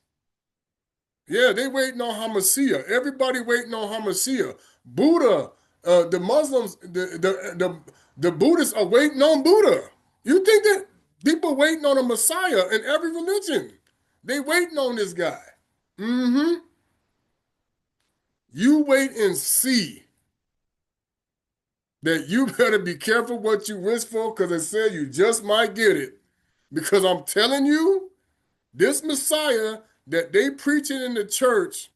Yeah, they waiting on Hamashiach. Everybody waiting on Hamashiach. Buddha, the Muslims, the Buddhists are waiting on Buddha. You think that people waiting on a Messiah in every religion? They waiting on this guy. Mm-hmm. You wait and see that you better be careful what you wish for because it said you just might get it. Because I'm telling you, this Messiah that they preaching in the church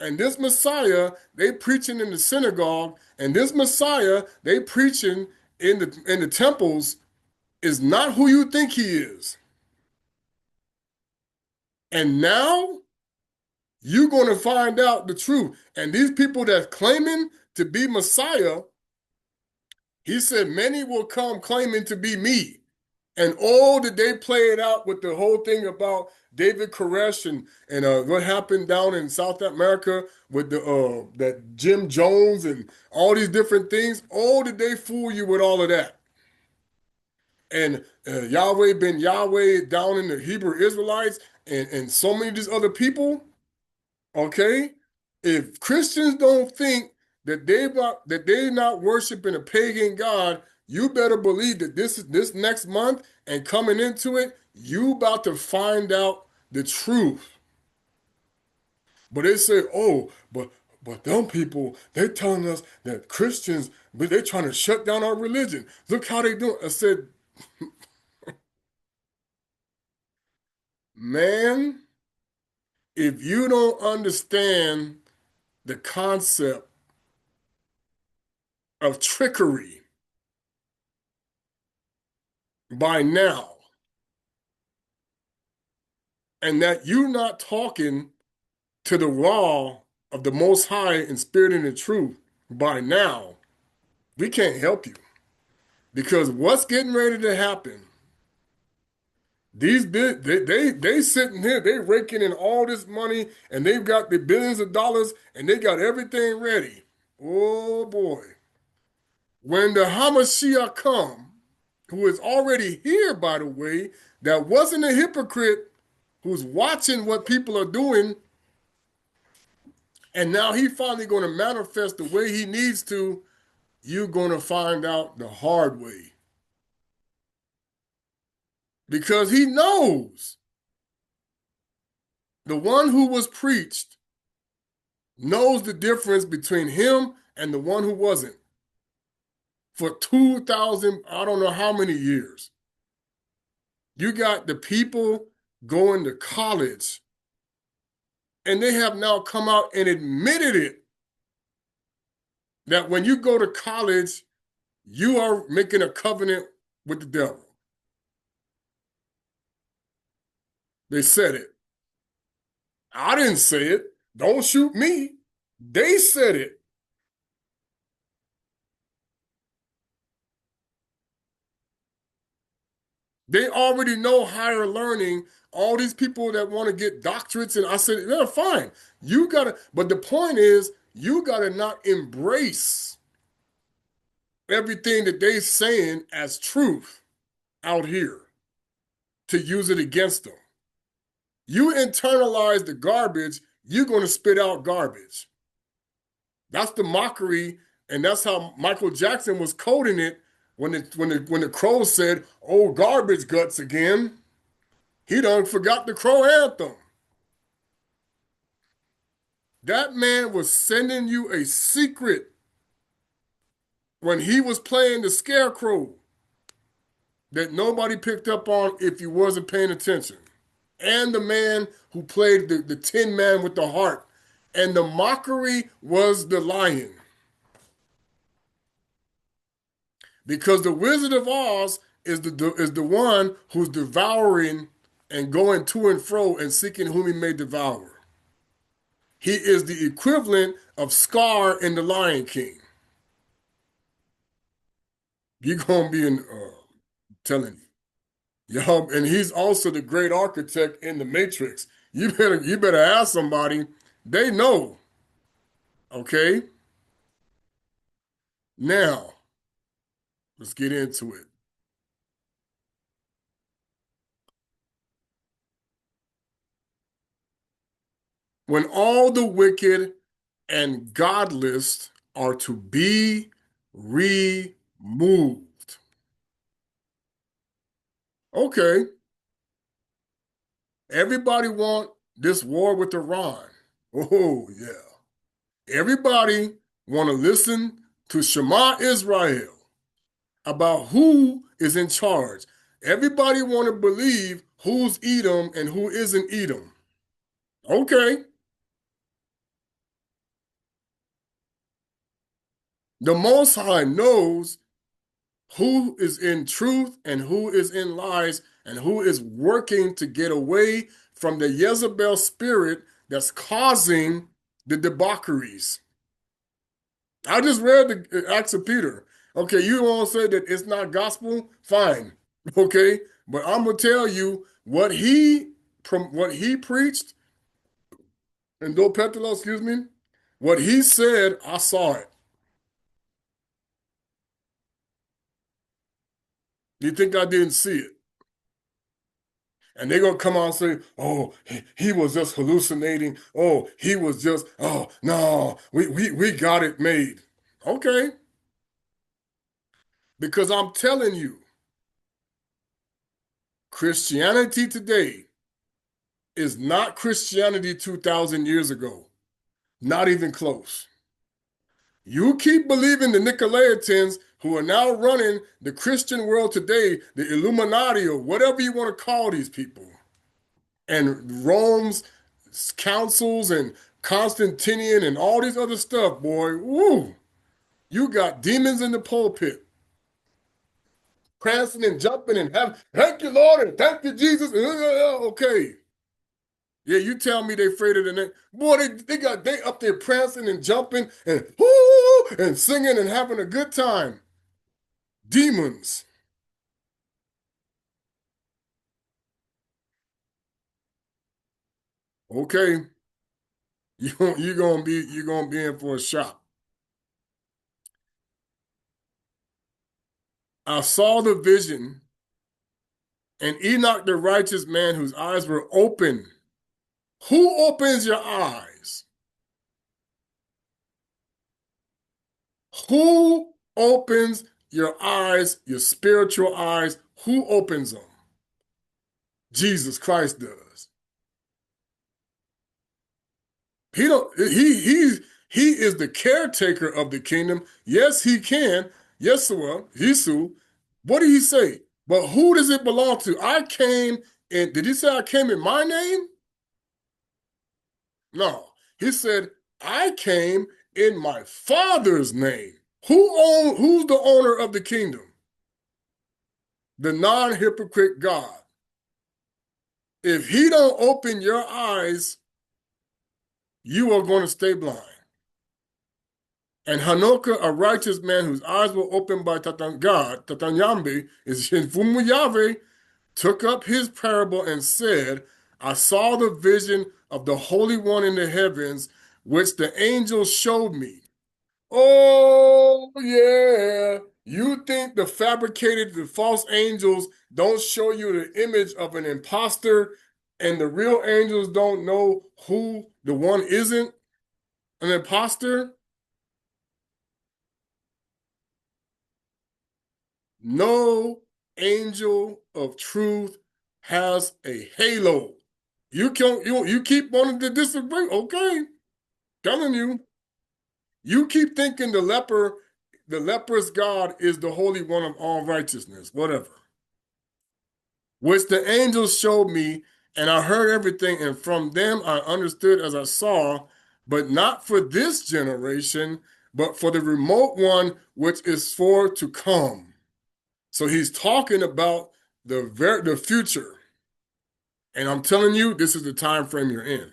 and this Messiah they preaching in the synagogue and this Messiah they preaching in the temples is not who you think he is. And now you're going to find out the truth. And these people that's claiming to be Messiah, he said, many will come claiming to be me. And all that they played out with the whole thing about David Koresh and what happened down in South America with the that Jim Jones and all these different things, all did they fool you with all of that? And Yahweh ben Yahweh down in the Hebrew Israelites and so many of these other people, okay? If Christians don't think that they're not worshiping a pagan god, you better believe that this next month and coming into it, you about to find out the truth. But they say, oh, but them people, they telling us that Christians, but they trying to shut down our religion. Look how they do it. I said, man, if you don't understand the concept of trickery by now, and that you're not talking to the raw of the Most High in spirit and in truth by now, we can't help you. Because what's getting ready to happen, they sitting here, they raking in all this money, and they've got the billions of dollars, and they got everything ready. Oh boy. When the Hamashiach come, who is already here, by the way, that wasn't a hypocrite who's watching what people are doing, and now he finally going to manifest the way he needs to, you're going to find out the hard way. Because he knows the one who was preached knows the difference between him and the one who wasn't. For 2,000, I don't know how many years. You got the people going to college, and they have now come out and admitted it, that when you go to college, you are making a covenant with the devil. They said it. I didn't say it. Don't shoot me. They said it. They already know higher learning. All these people that want to get doctorates, and I said, yeah, fine. You gotta, but the point is, you gotta not embrace everything that they saying as truth out here to use it against them. You internalize the garbage, you're gonna spit out garbage. That's the mockery, and that's how Michael Jackson was coding it when the crow said, "Oh, garbage guts again." He done forgot the crow anthem. That man was sending you a secret when he was playing the scarecrow that nobody picked up on if you wasn't paying attention. And the man who played the Tin Man with the heart. And the mockery was the lion. Because the Wizard of Oz is the one who's devouring and going to and fro and seeking whom he may devour. He is the equivalent of Scar in The Lion King. You're going to be telling you. And he's also the great architect in The Matrix. You better ask somebody They know. Okay. Now, let's get into it. When all the wicked and godless are to be removed. Okay. Everybody want this war with Iran. Oh, yeah. Everybody want to listen to Shema Israel about who is in charge. Everybody want to believe who's Edom and who isn't Edom. Okay. The Most High knows who is in truth and who is in lies and who is working to get away from the Jezebel spirit that's causing the debaucheries. I just read the Acts of Peter. Okay, you want to say that it's not gospel? Fine. Okay, but I'm gonna tell you what he preached and Do Petalo, excuse me, what he said. I saw it. You think I didn't see it? And they're gonna come out and say, "Oh, he was just hallucinating. Oh, he was just. Oh, no, we got it made." Okay, because I'm telling you, Christianity today is not Christianity 2,000 years ago. Not even close. You keep believing the Nicolaitans who are now running the Christian world today, the Illuminati or whatever you want to call these people, and Rome's councils and Constantinian and all these other stuff, boy. Woo! You got demons in the pulpit, prancing and jumping and having, thank you, Lord, and thank you, Jesus. Okay. Yeah, you tell me they afraid of the name. Boy, they up there prancing and jumping and whoo and singing and having a good time. Demons. Okay. You're gonna be in for a shock. I saw the vision, and Enoch the righteous man whose eyes were open. Who opens your eyes? Who opens your eyes, your spiritual eyes? Who opens them? Jesus Christ does. He don't he is the caretaker of the kingdom. Yes, he can. Yes, well, Jesu. What did he say? But who does it belong to? I came in, did he say I came in my name? No. He said, I came in my father's name. Who's the owner of the kingdom? The non-hypocrite God. If he don't open your eyes, you are going to stay blind. And Hanoka, a righteous man whose eyes were opened by God, Tatanyambe, is Shinfumu Yahweh, took up his parable and said, I saw the vision of the Holy One in the heavens, which the angel showed me. Oh, yeah. You think the false angels don't show you the image of an imposter and the real angels don't know who the one isn't? An imposter? No angel of truth has a halo. You keep wanting to disagree. Okay, telling you. You keep thinking the leprous God is the Holy One of all righteousness, whatever. Which the angels showed me, and I heard everything, and from them I understood as I saw, but not for this generation, but for the remote one which is for to come. So he's talking about the future. And I'm telling you, this is the time frame you're in.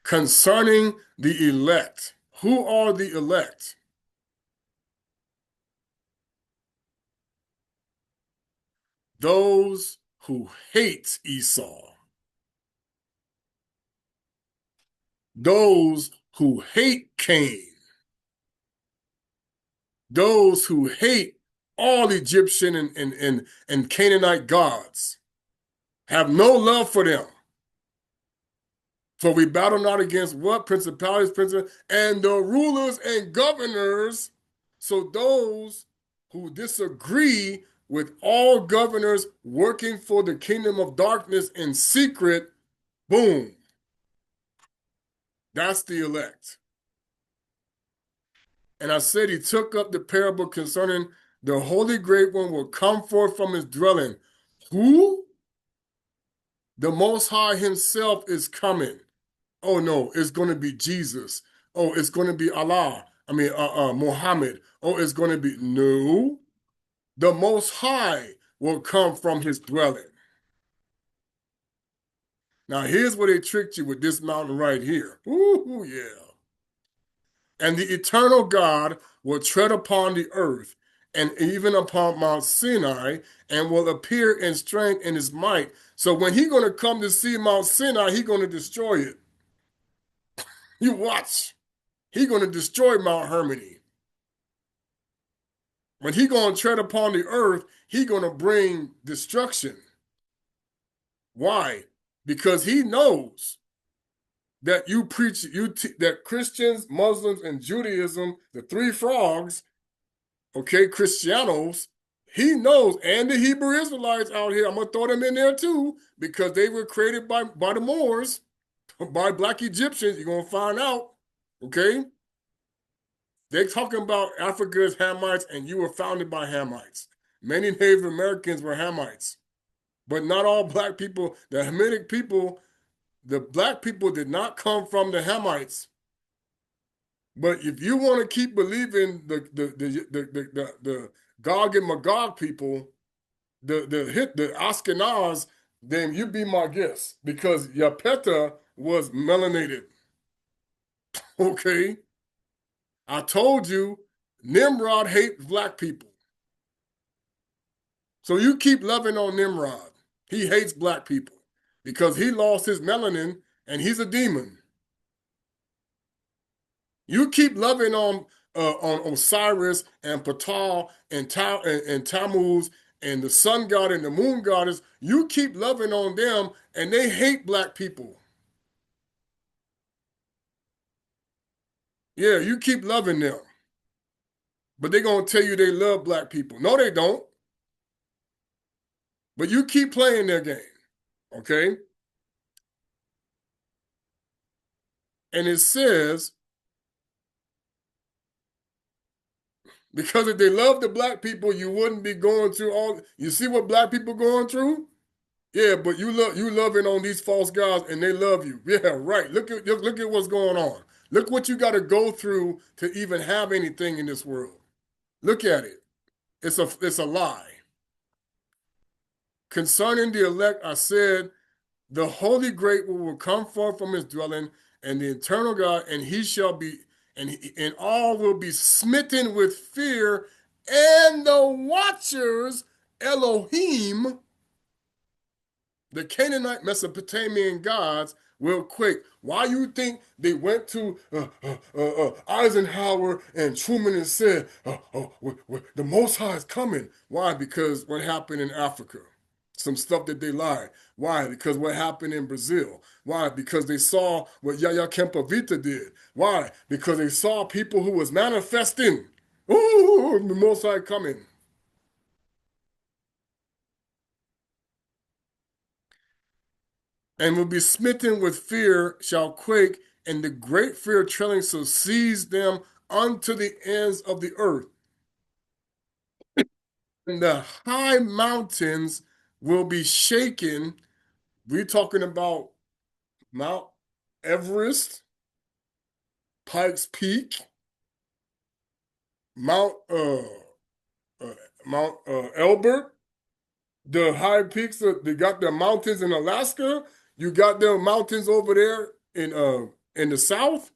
Concerning the elect. Who are the elect? Those who hate Esau. those who hate Cain, those who hate all Egyptian and Canaanite gods, have no love for them. For we battle not against what? Principalities, and the rulers and governors. So those who disagree with all governors working for the kingdom of darkness in secret, boom, that's the elect. And I said he took up the parable concerning the Holy Great One will come forth from his dwelling. Who? The Most High himself is coming. Oh no, it's going to be Jesus. Oh, it's going to be Allah. I mean, Muhammad. Oh, it's going to be, no. The Most High will come from his dwelling. Now, here's where they tricked you with this mountain right here. Ooh, yeah. And the eternal God will tread upon the earth and even upon Mount Sinai and will appear in strength and his might. So when he's going to come to see Mount Sinai, he's going to destroy it. You watch. He's going to destroy Mount Hermon. When he's going to tread upon the earth, he's going to bring destruction. Why? Because he knows that you preach, that Christians, Muslims, and Judaism, the three frogs, okay, Christianos, he knows, and the Hebrew Israelites out here, I'm going to throw them in there too, because they were created by the Moors, by black Egyptians. You're going to find out, okay? They're talking about Africa as Hamites, and you were founded by Hamites. Many Native Americans were Hamites, but not all black people. The Hamitic people, the black people did not come from the Hamites. But if you want to keep believing the Gog and Magog people, the Ashkenaz, then you be my guest, because Yapeta was melanated. Okay? I told you, Nimrod hates black people. So you keep loving on Nimrod. He hates black people because he lost his melanin and he's a demon. You keep loving on Osiris and Ptah and Tammuz and the sun god and the moon goddess. You keep loving on them and they hate black people. Yeah, you keep loving them. But they're going to tell you they love black people. No, they don't. But you keep playing their game, okay? And it says, because if they love the black people, you wouldn't be going through all. You see what black people going through? Yeah, but you loving on these false gods, and they love you. Yeah, right. Look at what's going on. Look what you got to go through to even have anything in this world. Look at it. It's a lie. Concerning the elect, I said, the Holy Great will come forth from his dwelling, and the eternal God, and he shall be, and all will be smitten with fear, and the watchers, Elohim, the Canaanite Mesopotamian gods, will quake. Why you think they went to Eisenhower and Truman and said, the Most High is coming? Why? Because what happened in Africa? Some stuff that they lied. Why? Because what happened in Brazil. Why? Because they saw what Yaya Kempavita did. Why? Because they saw people who was manifesting. Oh, the Most High coming. And will be smitten with fear, shall quake, and the great fear of trailing shall seize them unto the ends of the earth. And the high mountains will be shaken. We're talking about Mount Everest, Pikes Peak, Mount Elbert, the high peaks. They got the mountains in Alaska. You got the mountains over there in the south,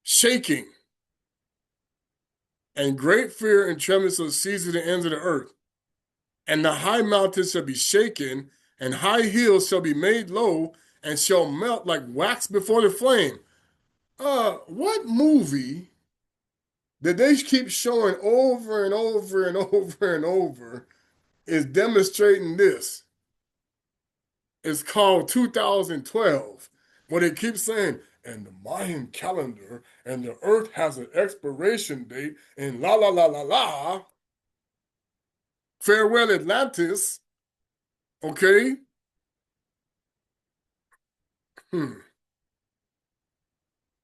shaking. And great fear and trembling shall seize the ends of the earth. And the high mountains shall be shaken, and high hills shall be made low, and shall melt like wax before the flame. What movie did they keep showing over and over and over and over is demonstrating this? It's called 2012, where they keep saying, and the Mayan calendar, and the earth has an expiration date, and la la la la la. Farewell, Atlantis. Okay. Hmm.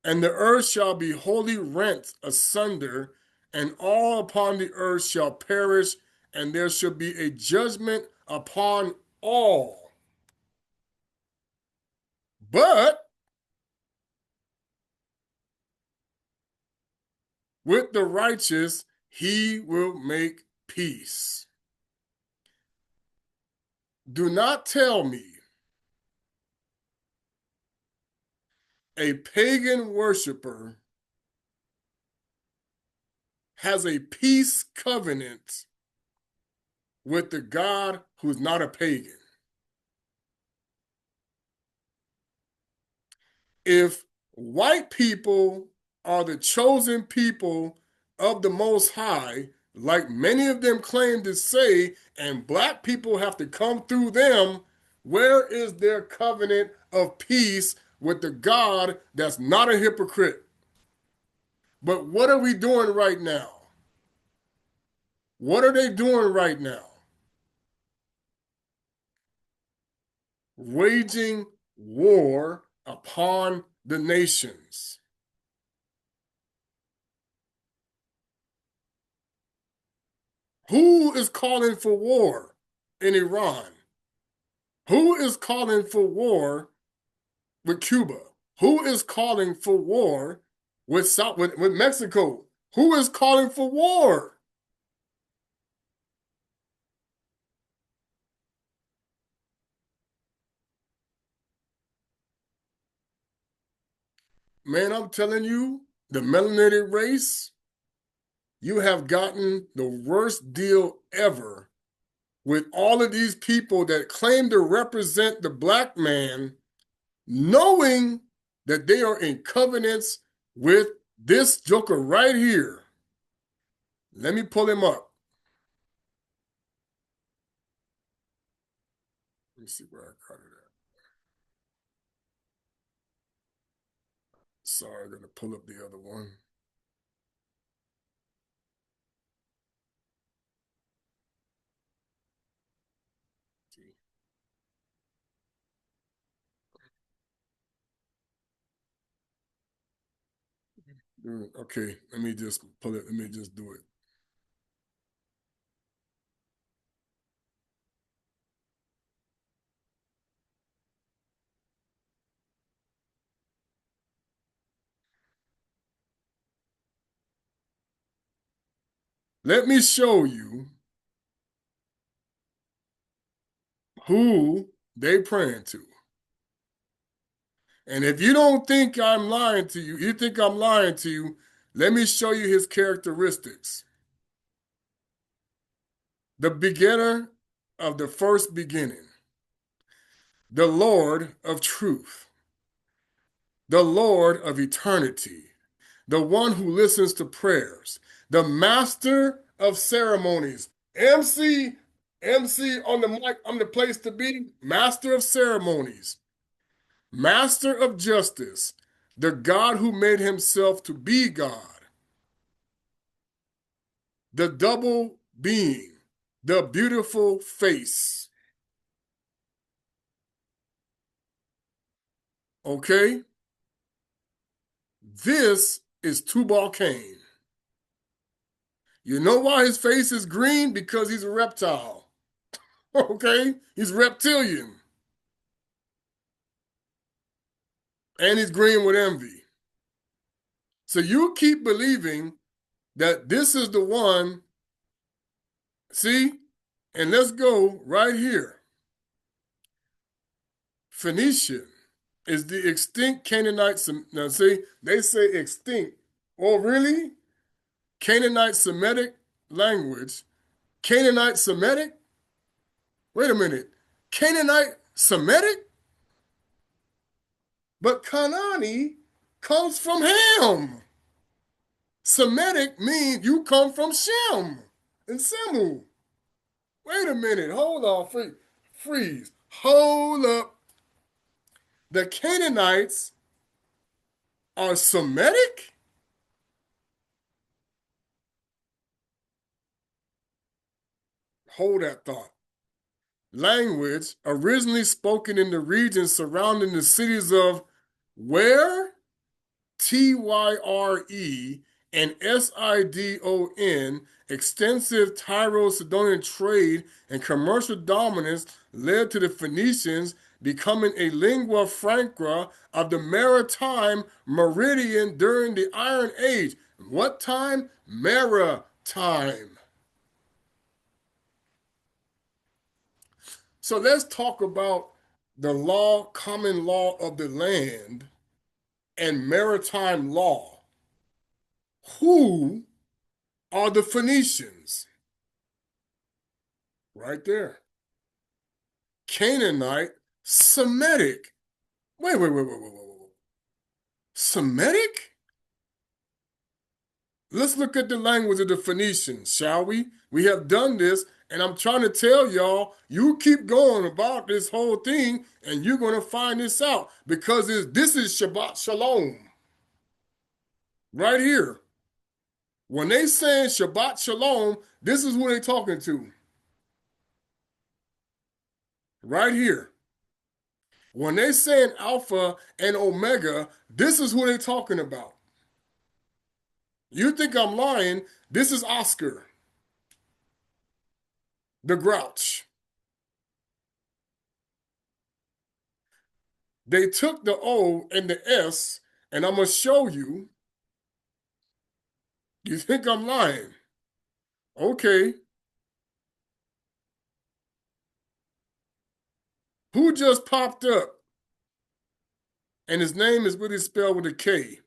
And the earth shall be wholly rent asunder, and all upon the earth shall perish, and there shall be a judgment upon all. But with the righteous he will make peace. Do not tell me a pagan worshiper has a peace covenant with the God who's not a pagan. If white people are the chosen people of the Most High, like many of them claim to say, and black people have to come through them, where is their covenant of peace with the God that's not a hypocrite? But what are we doing right now? What are they doing right now? Waging war upon the nations. Who is calling for war in Iran? Who is calling for war with Cuba? Who is calling for war with Mexico? Who is calling for war? Man, I'm telling you, the melanated race, you have gotten the worst deal ever with all of these people that claim to represent the black man, knowing that they are in covenants with this joker right here. Let me pull him up. Let me see where I got it at. Sorry, I'm going to pull up the other one. Okay, let me just pull it. Let me just do it. Let me show you who they praying to. And if you don't think I'm lying to you, you think I'm lying to you, let me show you his characteristics. The beginner of the first beginning, the Lord of truth, the Lord of eternity, the one who listens to prayers, the master of ceremonies. MC, MC on the mic, I'm the place to be. Master of ceremonies, master of justice, the God who made himself to be God, the double being, the beautiful face. Okay? This is Tubal Cain. You know why his face is green? Because he's a reptile. Okay? He's reptilian. And he's green with envy. So you keep believing that this is the one. See? And let's go right here. Phoenicia is the extinct Canaanite. Now, see, they say extinct. Oh, really? Canaanite Semitic language. Canaanite Semitic? Wait a minute. Canaanite Semitic? But Kanani comes from Ham. Semitic means you come from Shem and Semu. Wait a minute. Hold on. Freeze. Hold up. The Canaanites are Semitic? Hold that thought. Language originally spoken in the region surrounding the cities of where? Tyre and Sidon, extensive Tyro-Sidonian trade and commercial dominance led to the Phoenicians becoming a lingua franca of the maritime meridian during the Iron Age. What time? Maritime. So let's talk about the law, common law of the land and maritime law. Who are the Phoenicians? Right there. Canaanite, Semitic. Wait. Semitic? Let's look at the language of the Phoenicians, shall we? We have done this, and I'm trying to tell y'all, you keep going about this whole thing, and you're going to find this out because this is Shabbat Shalom right here. When they saying Shabbat Shalom, this is who they talking to right here. When they saying Alpha and Omega, this is who they talking about. You think I'm lying? This is Oscar, the Grouch. They took the O and the S, and I'm going to show you. You think I'm lying? Okay. Who just popped up? And his name is really spelled with a K.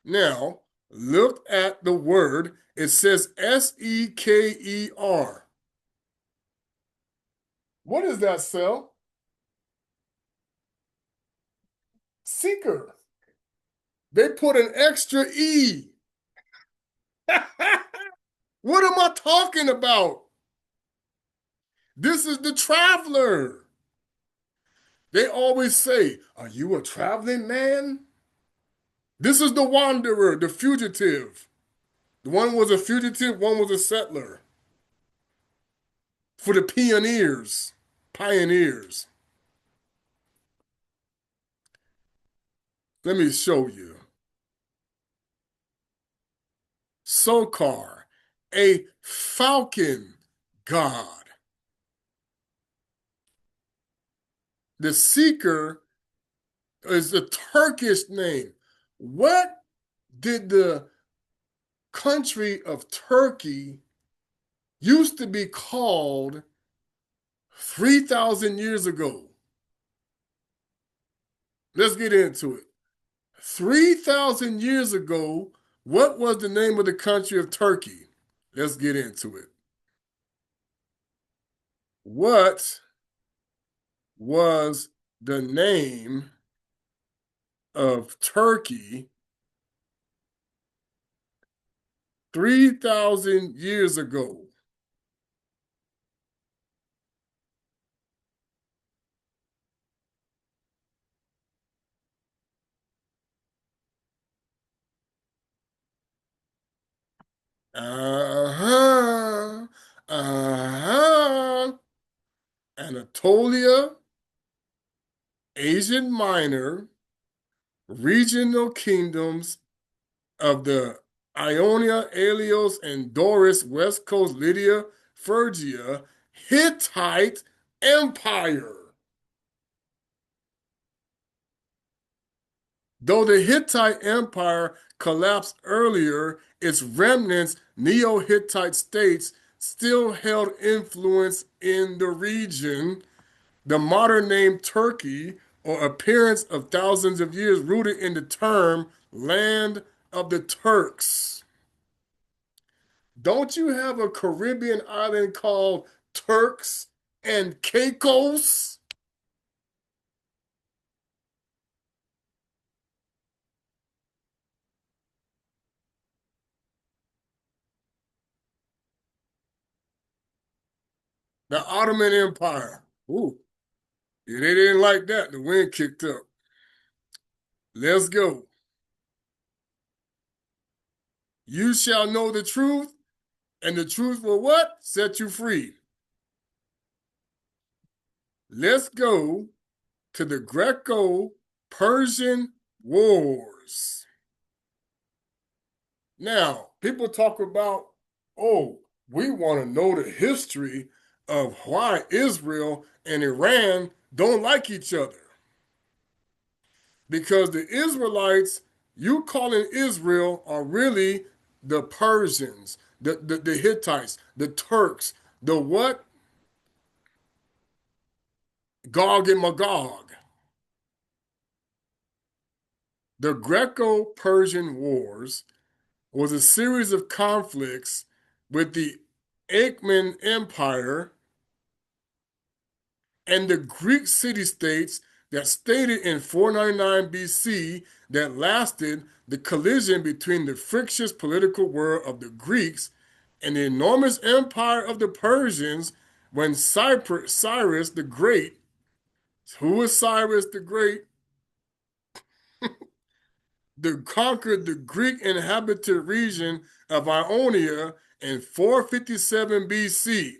Now, look at the word. It says Seker. What is that, Sel? Seeker. They put an extra E. What am I talking about? This is the traveler. They always say, are you a traveling man? This is the wanderer, the fugitive. One was a fugitive, one was a settler. For the pioneers. Let me show you. Sokar, a falcon god. The seeker is a Turkish name. What did the country of Turkey used to be called 3,000 years ago? Let's get into it. 3,000 years ago, what was the name of the country of Turkey? Let's get into it. What was the name of Turkey 3,000 years ago? Uh-huh. Uh-huh. Anatolia, Asian Minor, regional kingdoms of the Ionia, Aeolios, and Doris, West Coast, Lydia, Phrygia, Hittite Empire. Though the Hittite Empire collapsed earlier, its remnants, Neo-Hittite states, still held influence in the region. The modern name Turkey, or appearance of thousands of years rooted in the term land of the Turks. Don't you have a Caribbean island called Turks? and Caicos. The Ottoman Empire. Ooh, yeah, they didn't like that. The wind kicked up. Let's go. You shall know the truth, and the truth will what? Set you free. Let's go to the Greco-Persian Wars. Now, people talk about, oh, we want to know the history of why Israel and Iran don't like each other. Because the Israelites, you calling Israel, are really the Persians, the Hittites, the Turks, the what? Gog and Magog. The Greco-Persian Wars was a series of conflicts with the Achaemenid Empire and the Greek city-states that stated in 499 BC that lasted the collision between the frictious political world of the Greeks and the enormous empire of the Persians when Cyrus the Great, who was Cyrus the Great, conquered the Greek inhabited region of Ionia in 457 BC.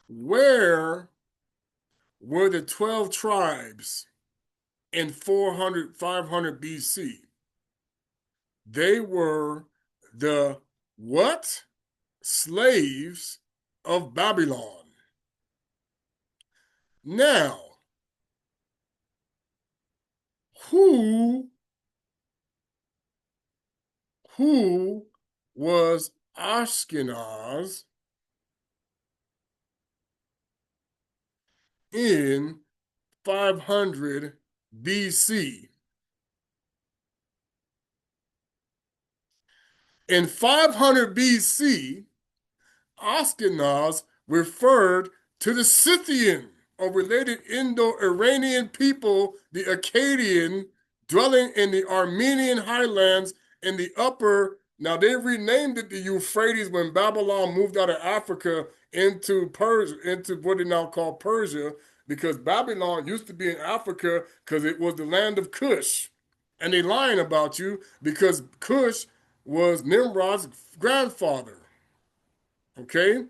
Where were the 12 tribes in 400, 500 BC? They were the what? Slaves of Babylon. Now, who who was Ashkenaz in 500 BC? In 500 BC, Ashkenaz referred to the Scythian or related Indo-Iranian people, the Akkadian, dwelling in the Armenian highlands in the upper. Now they renamed it the Euphrates when Babylon moved out of Africa into Persia, into what they now call Persia, because Babylon used to be in Africa because it was the land of Cush. And they lying about you because Cush was Nimrod's grandfather. Okay?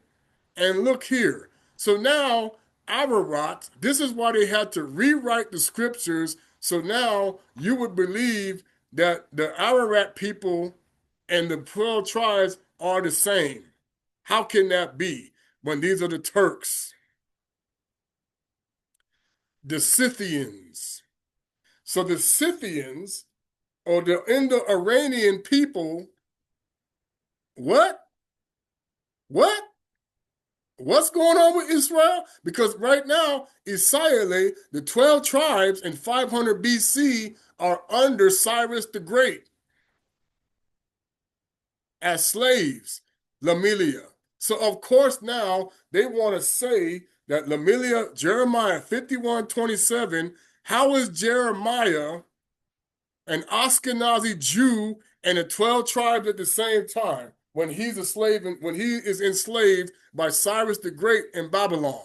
And look here. So now, Ararat, this is why they had to rewrite the scriptures. So now you would believe that the Ararat people and the 12 tribes are the same. How can that be when these are the Turks, the Scythians? So the Scythians or the Indo-Iranian people, what? What? What's going on with Israel? Because right now, Israel, the 12 tribes in 500 BC are under Cyrus the Great as slaves, Lamilia. So of course now they want to say that Lamilia, Jeremiah 51:27, how is Jeremiah an Ashkenazi Jew and the 12 tribes at the same time when he's a slave and when he is enslaved by Cyrus the Great in Babylon?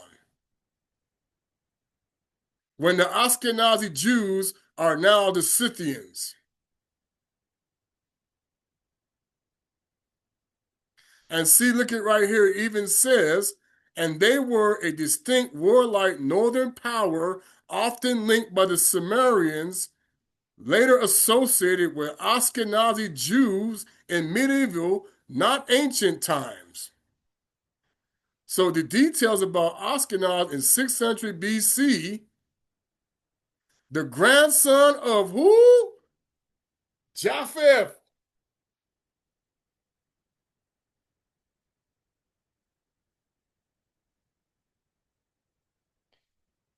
When the Ashkenazi Jews are now the Scythians. And see, look at right here, it even says, and they were a distinct warlike northern power, often linked by the Sumerians, later associated with Ashkenazi Jews in medieval, not ancient times. So the details about Ashkenaz in 6th century BC, the grandson of who? Japheth.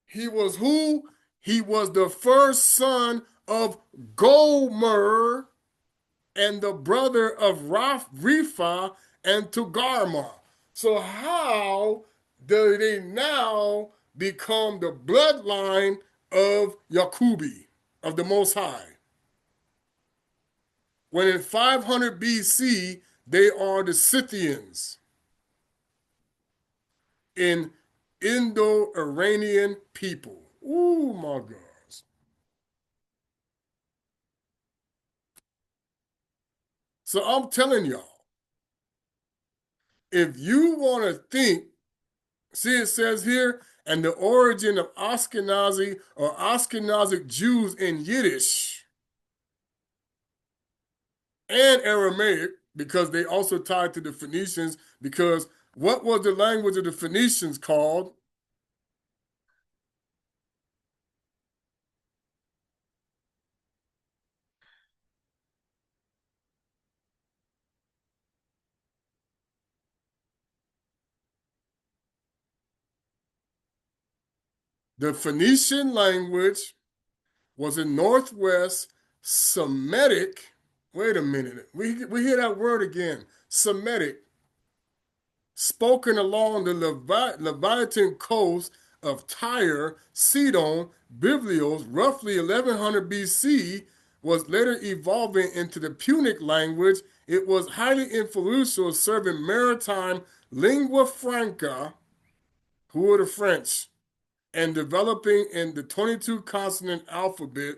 He was who? He was the first son of Gomer, and the brother of Repha and Togarmah. So how do they now become the bloodline of Yakubi, of the Most High? When in 500 BC, they are the Scythians in Indo-Iranian people. Oh my gosh. So I'm telling y'all, if you want to think, see it says here, and the origin of Ashkenazi or Ashkenazic Jews in Yiddish and Aramaic, because they also tied to the Phoenicians, because what was the language of the Phoenicians called? The Phoenician language was in Northwest Semitic. Wait a minute. We hear that word again. Semitic, spoken along the Leviathan coast of Tyre, Sidon, Biblios, roughly 1100 BC, was later evolving into the Punic language. It was highly influential, serving maritime lingua franca, who were the French, and developing in the 22 consonant alphabet,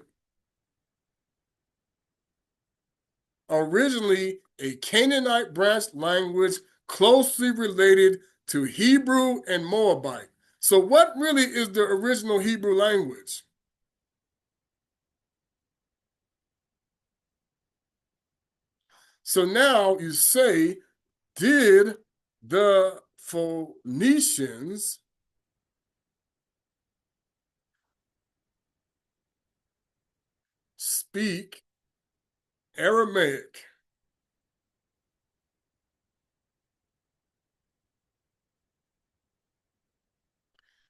originally a Canaanite branch language closely related to Hebrew and Moabite. So, what really is the original Hebrew language? So now you say, did the Phoenicians speak Aramaic?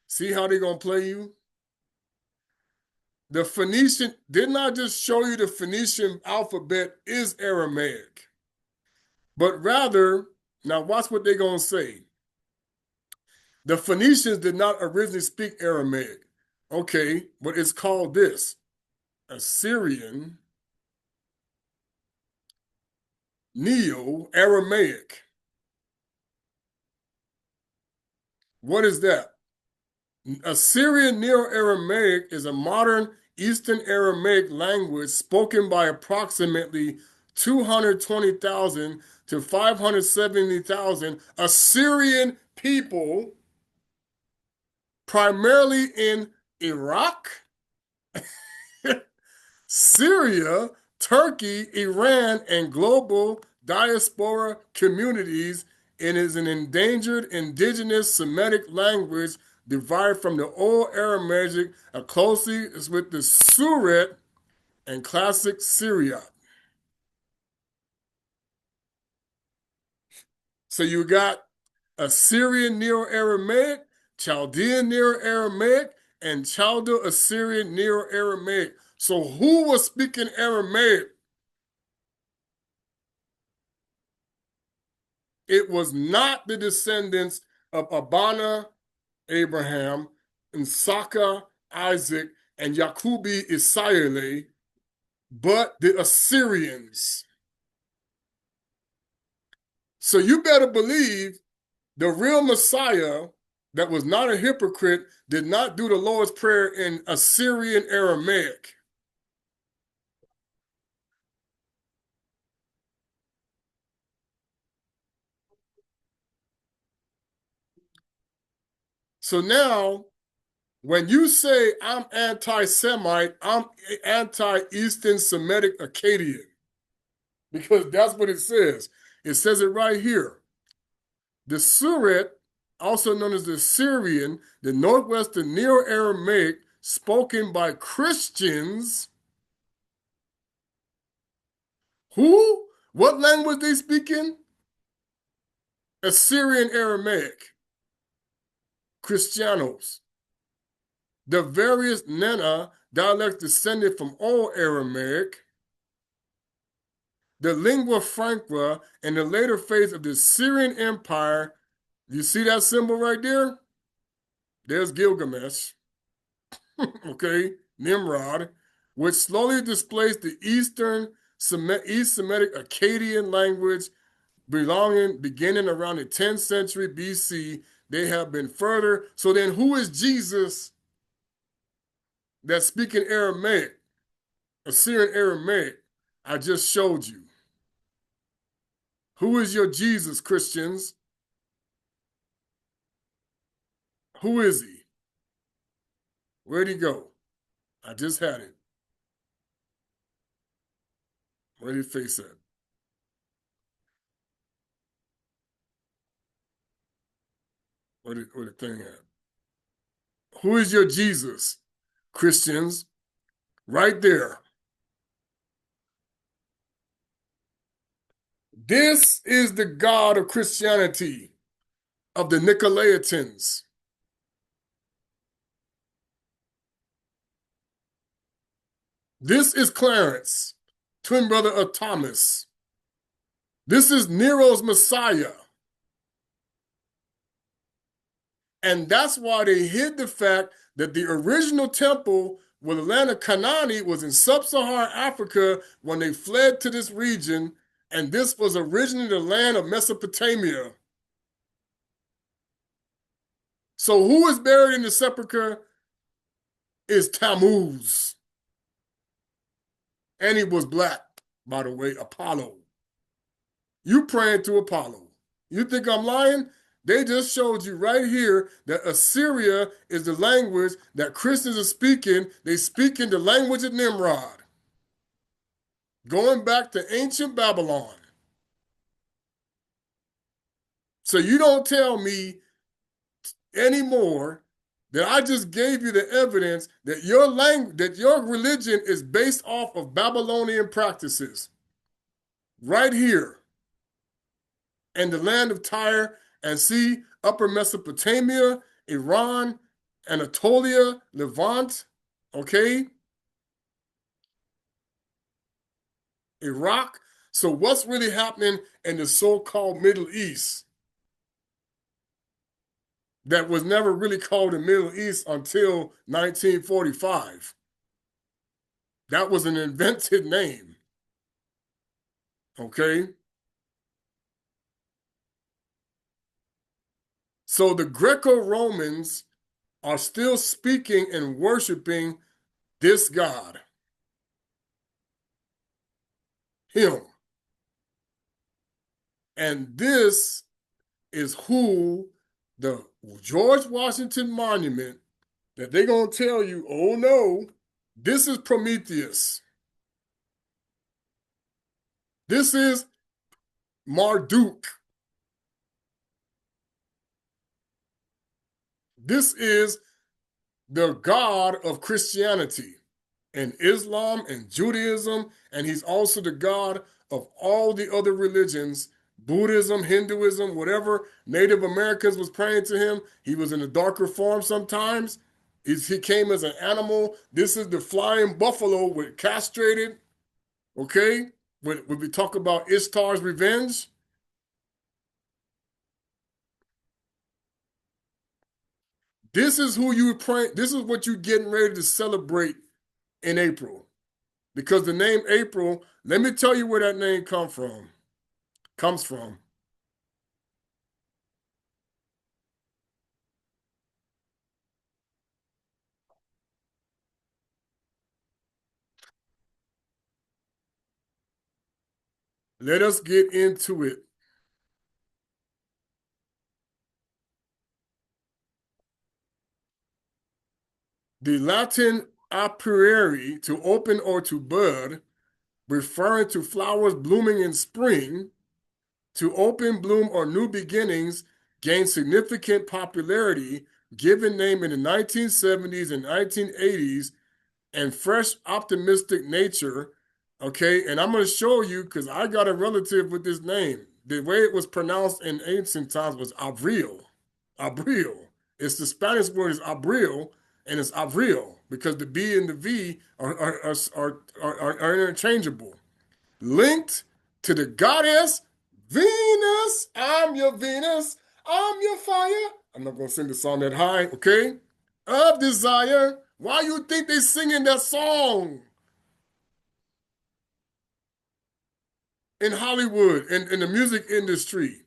See how they're going to play you? The Phoenician, didn't I just show you the Phoenician alphabet is Aramaic? But rather, now watch what they're going to say. The Phoenicians did not originally speak Aramaic. Okay, but it's called this Assyrian Neo Aramaic. What is that? Assyrian Neo Aramaic is a modern Eastern Aramaic language spoken by approximately 220,000 to 570,000 Assyrian people, primarily in Iraq, Syria, Turkey, Iran, and global diaspora communities, and is an endangered indigenous Semitic language derived from the Old Aramaic, closely with the Suret and Classic Syriac. So you got Assyrian Neo-Aramaic, Chaldean Neo-Aramaic, and Chaldo-Assyrian Neo-Aramaic. So who was speaking Aramaic? It was not the descendants of Abana, Abraham, and Saka, Isaac, and Yakubi Israeli, but the Assyrians. So you better believe the real Messiah that was not a hypocrite did not do the Lord's Prayer in Assyrian Aramaic. So now, when you say I'm anti Semite, I'm anti Eastern Semitic Akkadian, because that's what it says. It says it right here. The Suret, also known as the Syrian, the Northwestern Neo Aramaic, spoken by Christians. Who? What language they speaking? Assyrian Aramaic. Christianos. The various Nena dialects descended from Old Aramaic. the lingua franca in the later phase of the Syrian Empire. You see that symbol right there? There's Gilgamesh, okay, Nimrod, which slowly displaced the East Semitic Akkadian language beginning around the 10th century BC. They have been further. So then who is Jesus that's speaking Aramaic, Assyrian Aramaic? I just showed you. Who is your Jesus, Christians? Who is he? Where'd he go? I just had it. Where'd he face at? Where the thing at? Who is your Jesus, Christians? Right there. This is the God of Christianity, of the Nicolaitans. This is Clarence, twin brother of Thomas. This is Nero's Messiah. And that's why they hid the fact that the original temple where the land of Canaan was in sub-Saharan Africa when they fled to this region, and this was originally the land of Mesopotamia. So who is buried in the sepulchre is Tammuz. And he was black, by the way, Apollo. You praying to Apollo. You think I'm lying? They just showed you right here that Assyria is the language that Christians are speaking. They speak in the language of Nimrod. Going back to ancient Babylon. So you don't tell me anymore that I just gave you the evidence that your language, that your religion is based off of Babylonian practices. Right here. In the land of Tyre and see Upper Mesopotamia, Iran, Anatolia, Levant, okay? Iraq. So what's really happening in the so-called Middle East that was never really called the Middle East until 1945? That was an invented name, okay? So the Greco-Romans are still speaking and worshiping this God, him. And this is who the George Washington Monument that they're going to tell you, oh no, this is Prometheus. This is Marduk. This is the God of Christianity and Islam and Judaism, and he's also the God of all the other religions, Buddhism, Hinduism, whatever. Native Americans was praying to him. He was in a darker form sometimes. He came as an animal. This is the flying buffalo with castrated, okay? When we talk about Ishtar's revenge, this is who you pray. This is what you're getting ready to celebrate in April. Because the name April, let me tell you where that name comes from. Let us get into it. The Latin apriere, to open or to bud, referring to flowers blooming in spring, to open, bloom, or new beginnings, gained significant popularity, given name in the 1970s and 1980s, and fresh, optimistic nature. Okay, and I'm going to show you because I got a relative with this name. The way it was pronounced in ancient times was Abril. Abril. It's the Spanish word is Abril, and it's Avril because the B and the V are interchangeable. Linked to the goddess Venus. I'm your Venus. I'm your fire. I'm not going to sing the song that high, okay? Of desire. Why you think they singing that song in Hollywood, in the music industry?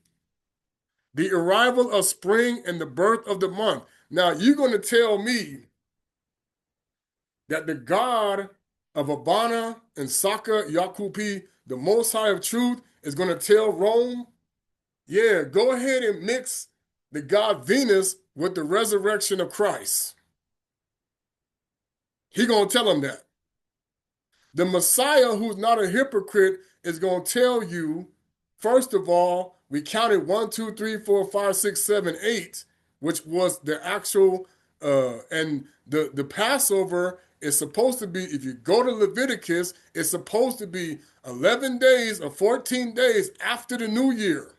The arrival of spring and the birth of the month. Now, you're going to tell me that the God of Abana and Saka Yakupi, the Most High of Truth, is going to tell Rome, yeah, go ahead and mix the god Venus with the resurrection of Christ. He going to tell them that. The Messiah, who's not a hypocrite, is going to tell you, first of all, we counted 1, 2, 3, 4, 5, 6, 7, 8, which was the actual, and the Passover is supposed to be, if you go to Leviticus, it's supposed to be 11 days or 14 days after the New Year.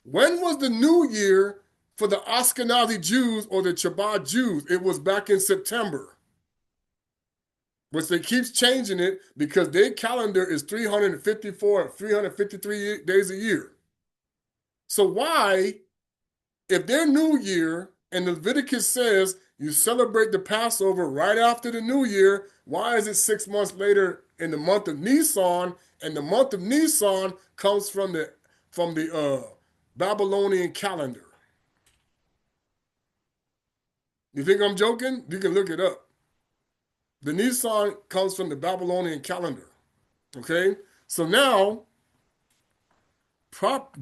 When was the New Year for the Ashkenazi Jews or the Chabad Jews? It was back in September, which they keep changing it because their calendar is 354 or 353 days a year. So why, if their New Year and Leviticus says you celebrate the Passover right after the New Year, why is it 6 months later in the month of Nisan? And the month of Nisan comes from the Babylonian calendar. You think I'm joking? You can look it up. The Nisan comes from the Babylonian calendar. Okay? So now,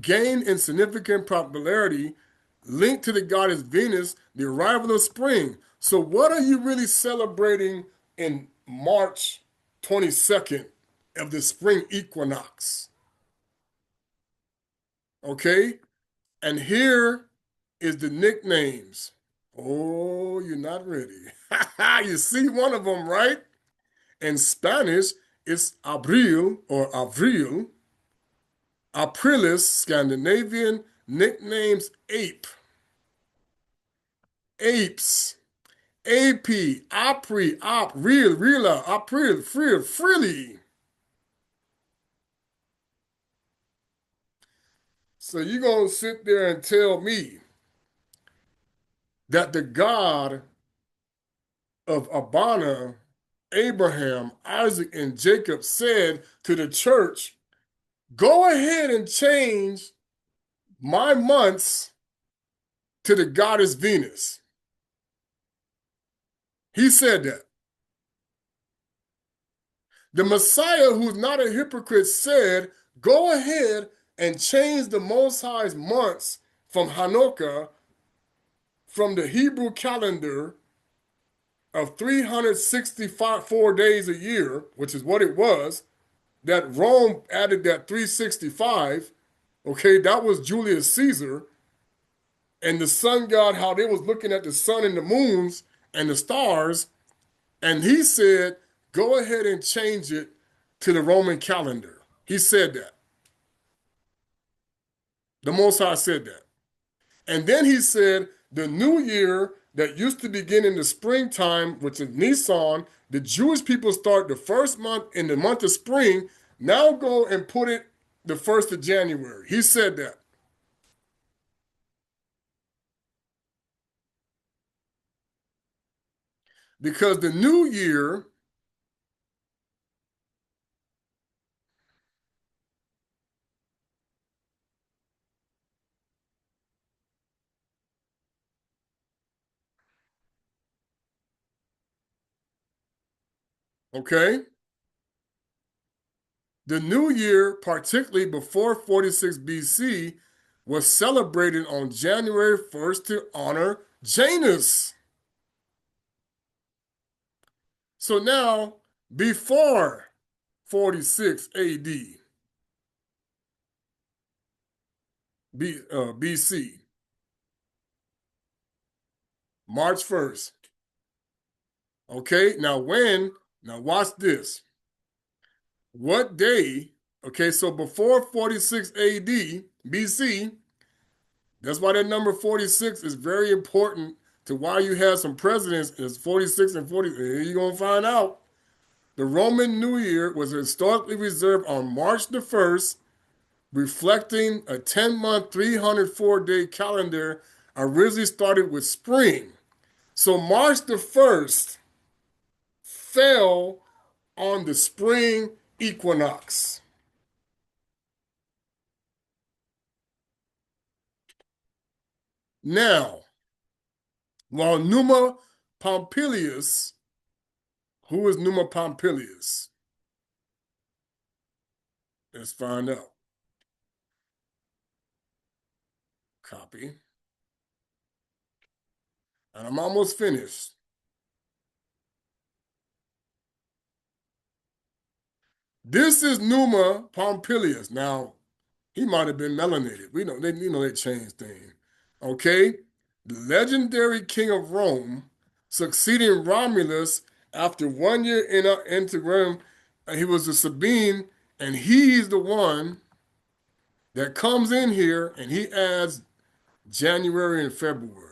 gain in significant popularity linked to the goddess Venus, the arrival of spring. So what are you really celebrating in March 22nd of the spring equinox? Okay? And here is the nicknames. Oh, you're not ready. You see one of them, right? In Spanish, it's Abril or Avril. Aprilis, Scandinavian, nicknames ape. Apes. AP, Apri, Op, Real, Reala, April, Frill, Frilly. So you're going to sit there and tell me that the God of Abana, Abraham, Isaac, and Jacob said to the church, go ahead and change my months to the goddess Venus. He said that. The Messiah, who's not a hypocrite, said, go ahead and change the Most High's months from Hanukkah, from the Hebrew calendar of 364 days a year, which is what it was, that Rome added that 365. Okay, that was Julius Caesar. And the sun god, how they was looking at the sun and the moons and the stars. And he said, go ahead and change it to the Roman calendar. He said that. The Most High said that. And then he said, the new year that used to begin in the springtime, which is Nisan, the Jewish people start the first month in the month of spring. Now go and put it the 1st of January. He said that. Because the new year, okay, the new year, particularly before 46 BC, was celebrated on January 1st to honor Janus. So now, before 46 AD, BC, March 1st. Okay, now watch this. What day, okay, so before 46 AD, BC, that's why that number 46 is very important to why you have some presidents is 46 and 40. You're going to find out. The Roman New Year was historically reserved on March the 1st, reflecting a 10-month, 304-day calendar originally started with spring. So March the 1st fell on the spring equinox. Now, while Numa Pompilius, who is Numa Pompilius? Let's find out. Copy. And I'm almost finished. This is Numa Pompilius. Now, he might have been melanated. They changed things. Okay? The legendary king of Rome, succeeding Romulus after 1 year into Rome, he was a Sabine, and he's the one that comes in here and he adds January and February.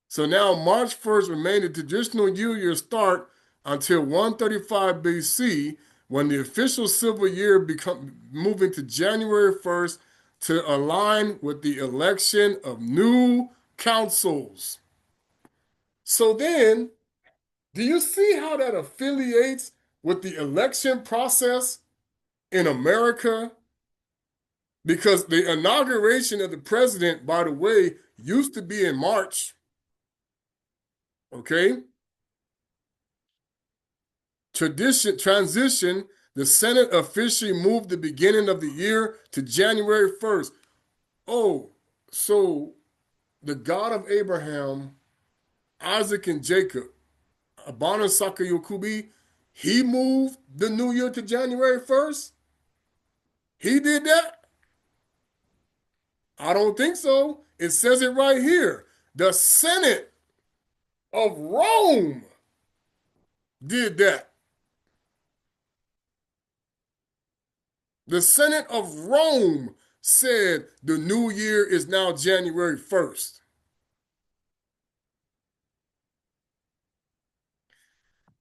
So now March 1st remained the traditional New Year start until 135 BC, when the official civil year become moving to January 1st to align with the election of new councils. So then, do you see how that affiliates with the election process in America? Because the inauguration of the president, by the way, used to be in March. Okay? Transition, the Senate officially moved the beginning of the year to January 1st. Oh, so the God of Abraham, Isaac, and Jacob, Abana Saka Yokubi, he moved the new year to January 1st? He did that? I don't think so. It says it right here. The Senate of Rome did that. The Senate of Rome said the new year is now January 1st.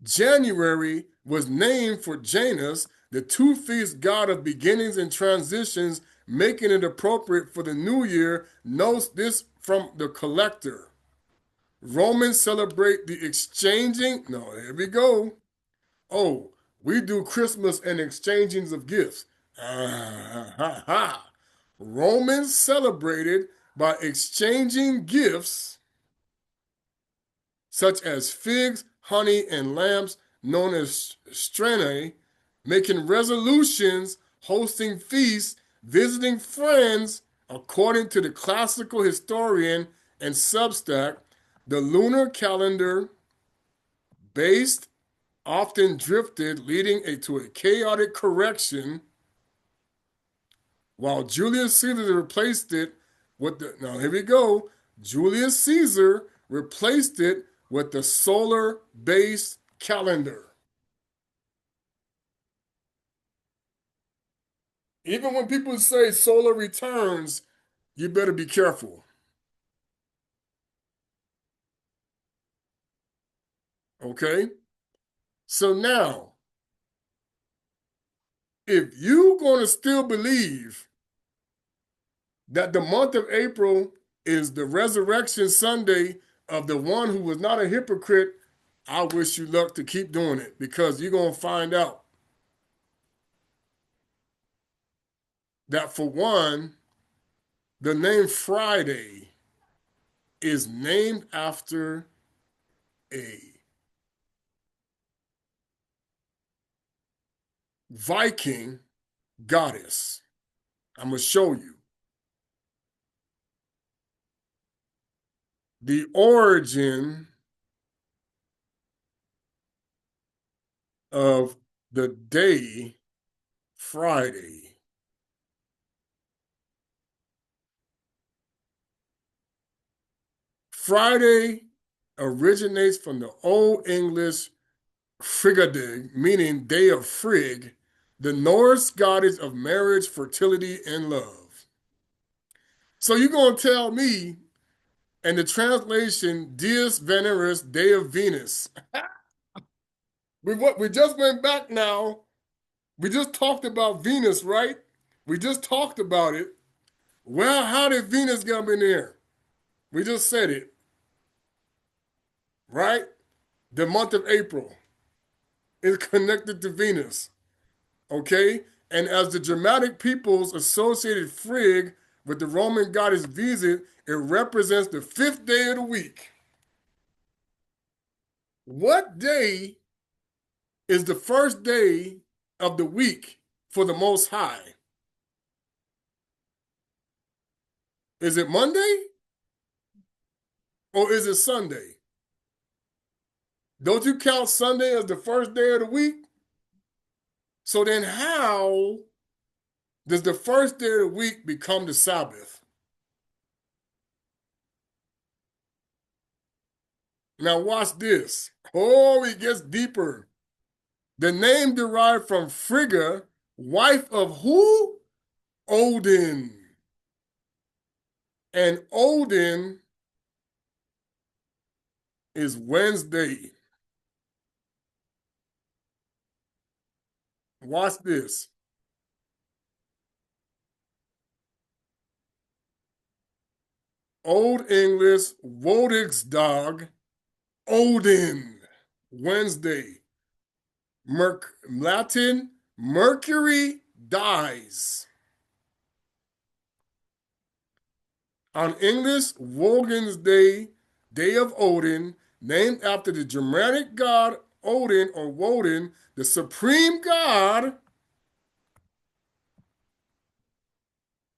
January was named for Janus, the two-faced god of beginnings and transitions, making it appropriate for the new year. Note this from the collector. Romans celebrate the exchanging. No, here we go. Oh, we do Christmas and exchangings of gifts. Ah, ha, ha. Romans celebrated by exchanging gifts such as figs, honey, and lamps, known as stranae, making resolutions, hosting feasts, visiting friends. According to the classical historian and Substack, the lunar calendar based often drifted, leading to a chaotic correction, while Julius Caesar replaced it with the, now here we go, Julius Caesar replaced it with the solar-based calendar. Even when people say solar returns, you better be careful. Okay? So now, if you're going to still believe that the month of April is the resurrection Sunday of the one who was not a hypocrite, I wish you luck to keep doing it, because you're going to find out that, for one, the name Friday is named after a Viking goddess. I'm going to show you. The origin of the day Friday. Friday originates from the Old English Frigadig, meaning day of Frigg, the Norse goddess of marriage, fertility, and love. So you're going to tell me And the translation, Dies Veneris, Day of Venus. We just went back now. We just talked about Venus, right? We just talked about it. Well, how did Venus get up in there? We just said it, right? The month of April is connected to Venus, okay? And as the Germanic peoples associated Frigg with the Roman goddess Venus, it represents the fifth day of the week. What day is the first day of the week for the Most High? Is it Monday or is it Sunday? Don't you count Sunday as the first day of the week? So then how does the first day of the week become the Sabbath? Now watch this. Oh, it gets deeper. The name derived from Frigga, wife of who? Odin. And Odin is Wednesday. Watch this. Old English, Wodigsdag, Odin, Wednesday. Latin, Mercury dies. On English, Wogan's Day, Day of Odin, named after the Germanic god Odin or Woden, the supreme god.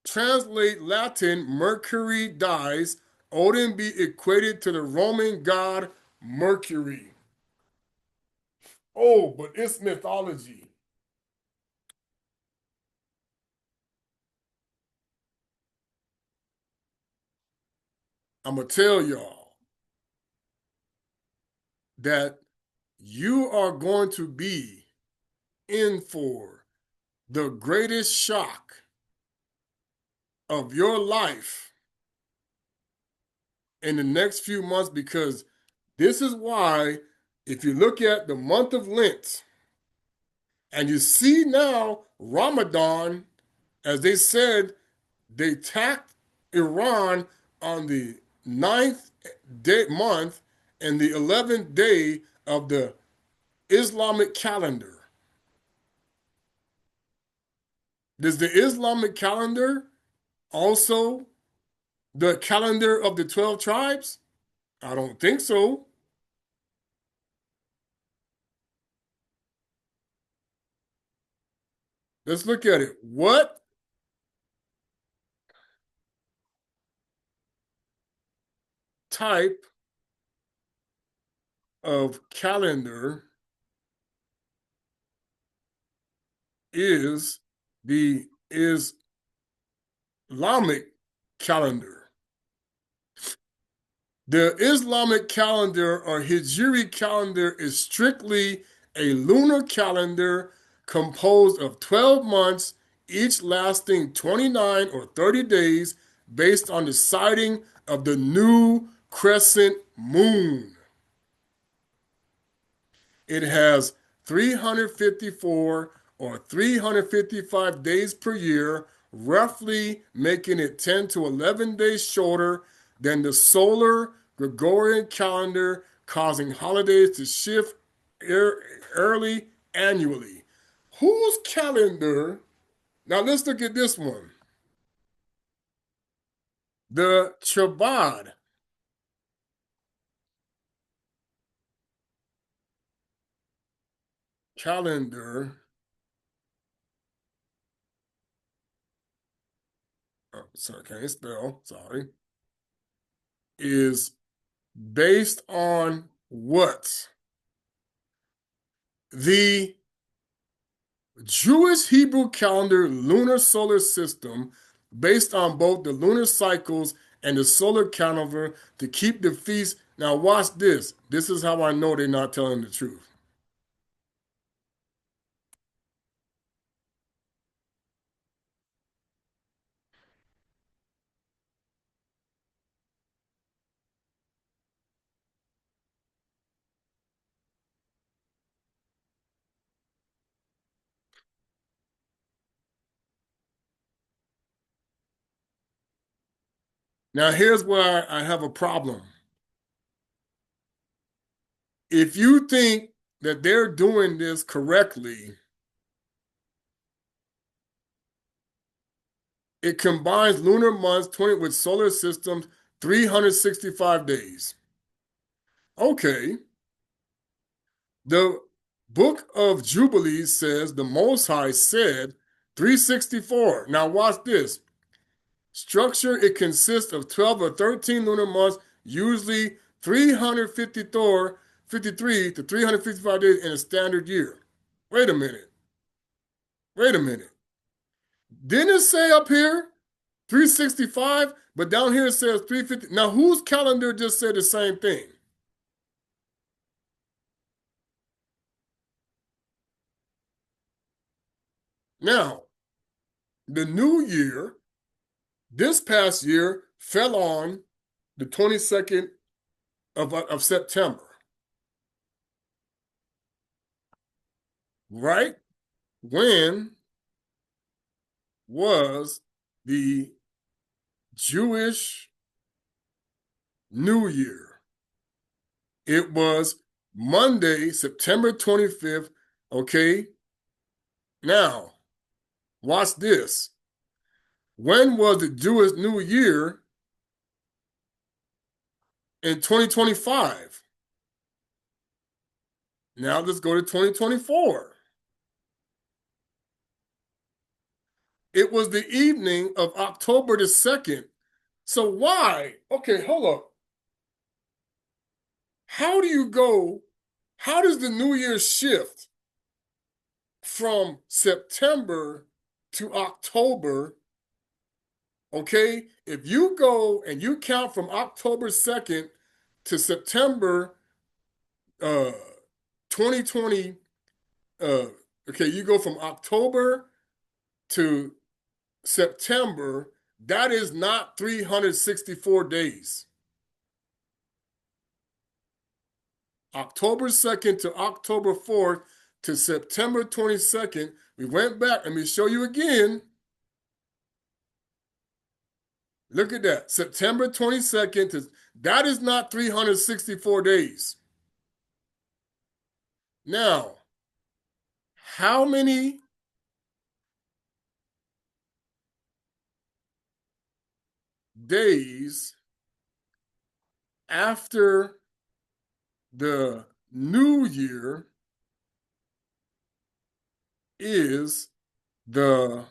Translate Latin, Mercury dies. Odin be equated to the Roman god Mercury. Oh, but it's mythology. I'm going to tell y'all that you are going to be in for the greatest shock of your life in the next few months because this is why, if you look at the month of Lent and you see now Ramadan, as they said, they attacked Iran on the ninth day, month and the 11th day of the Islamic calendar. Does the Islamic calendar also the calendar of the 12 tribes? I don't think so. Let's look at it. What type of calendar is the Islamic calendar? The Islamic calendar or Hijri calendar is strictly a lunar calendar composed of 12 months, each lasting 29 or 30 days, based on the sighting of the new crescent moon. It has 354 or 355 days per year, roughly making it 10 to 11 days shorter than the solar Gregorian calendar, causing holidays to shift early annually. Whose calendar? Now let's look at this one. The Chabad calendar, oh, sorry, can't spell, sorry, is based on what? The Jewish Hebrew calendar lunar solar system, based on both the lunar cycles and the solar calendar to keep the feast. Now, watch this. This is how I know they're not telling the truth. Now, here's where I have a problem. If you think that they're doing this correctly, it combines lunar months 20 with solar systems 365 days. Okay. The book of Jubilees says the Most High said 364. Now watch this. Structure, it consists of 12 or 13 lunar months, usually 353 to 355 days in a standard year. Wait a minute. Wait a minute. Didn't it say up here 365, but down here it says 350? Now, whose calendar just said the same thing? Now, the new year, this past year, fell on the 22nd of September, right when was the Jewish New Year. It was Monday, September 25th. Okay. Now, watch this. When was the Jewish New Year in 2025? Now let's go to 2024. It was the evening of October the 2nd. So why? Okay, hold up. How do you go? How does the New Year shift from September to October? Okay, if you go and you count from October 2nd to September 2020, okay, you go from October to September, that is not 364 days. October 2nd to October 4th to September 22nd, we went back. Let me show you again. Look at that. September 22nd to, that is not 364 days. Now, how many days after the new year is the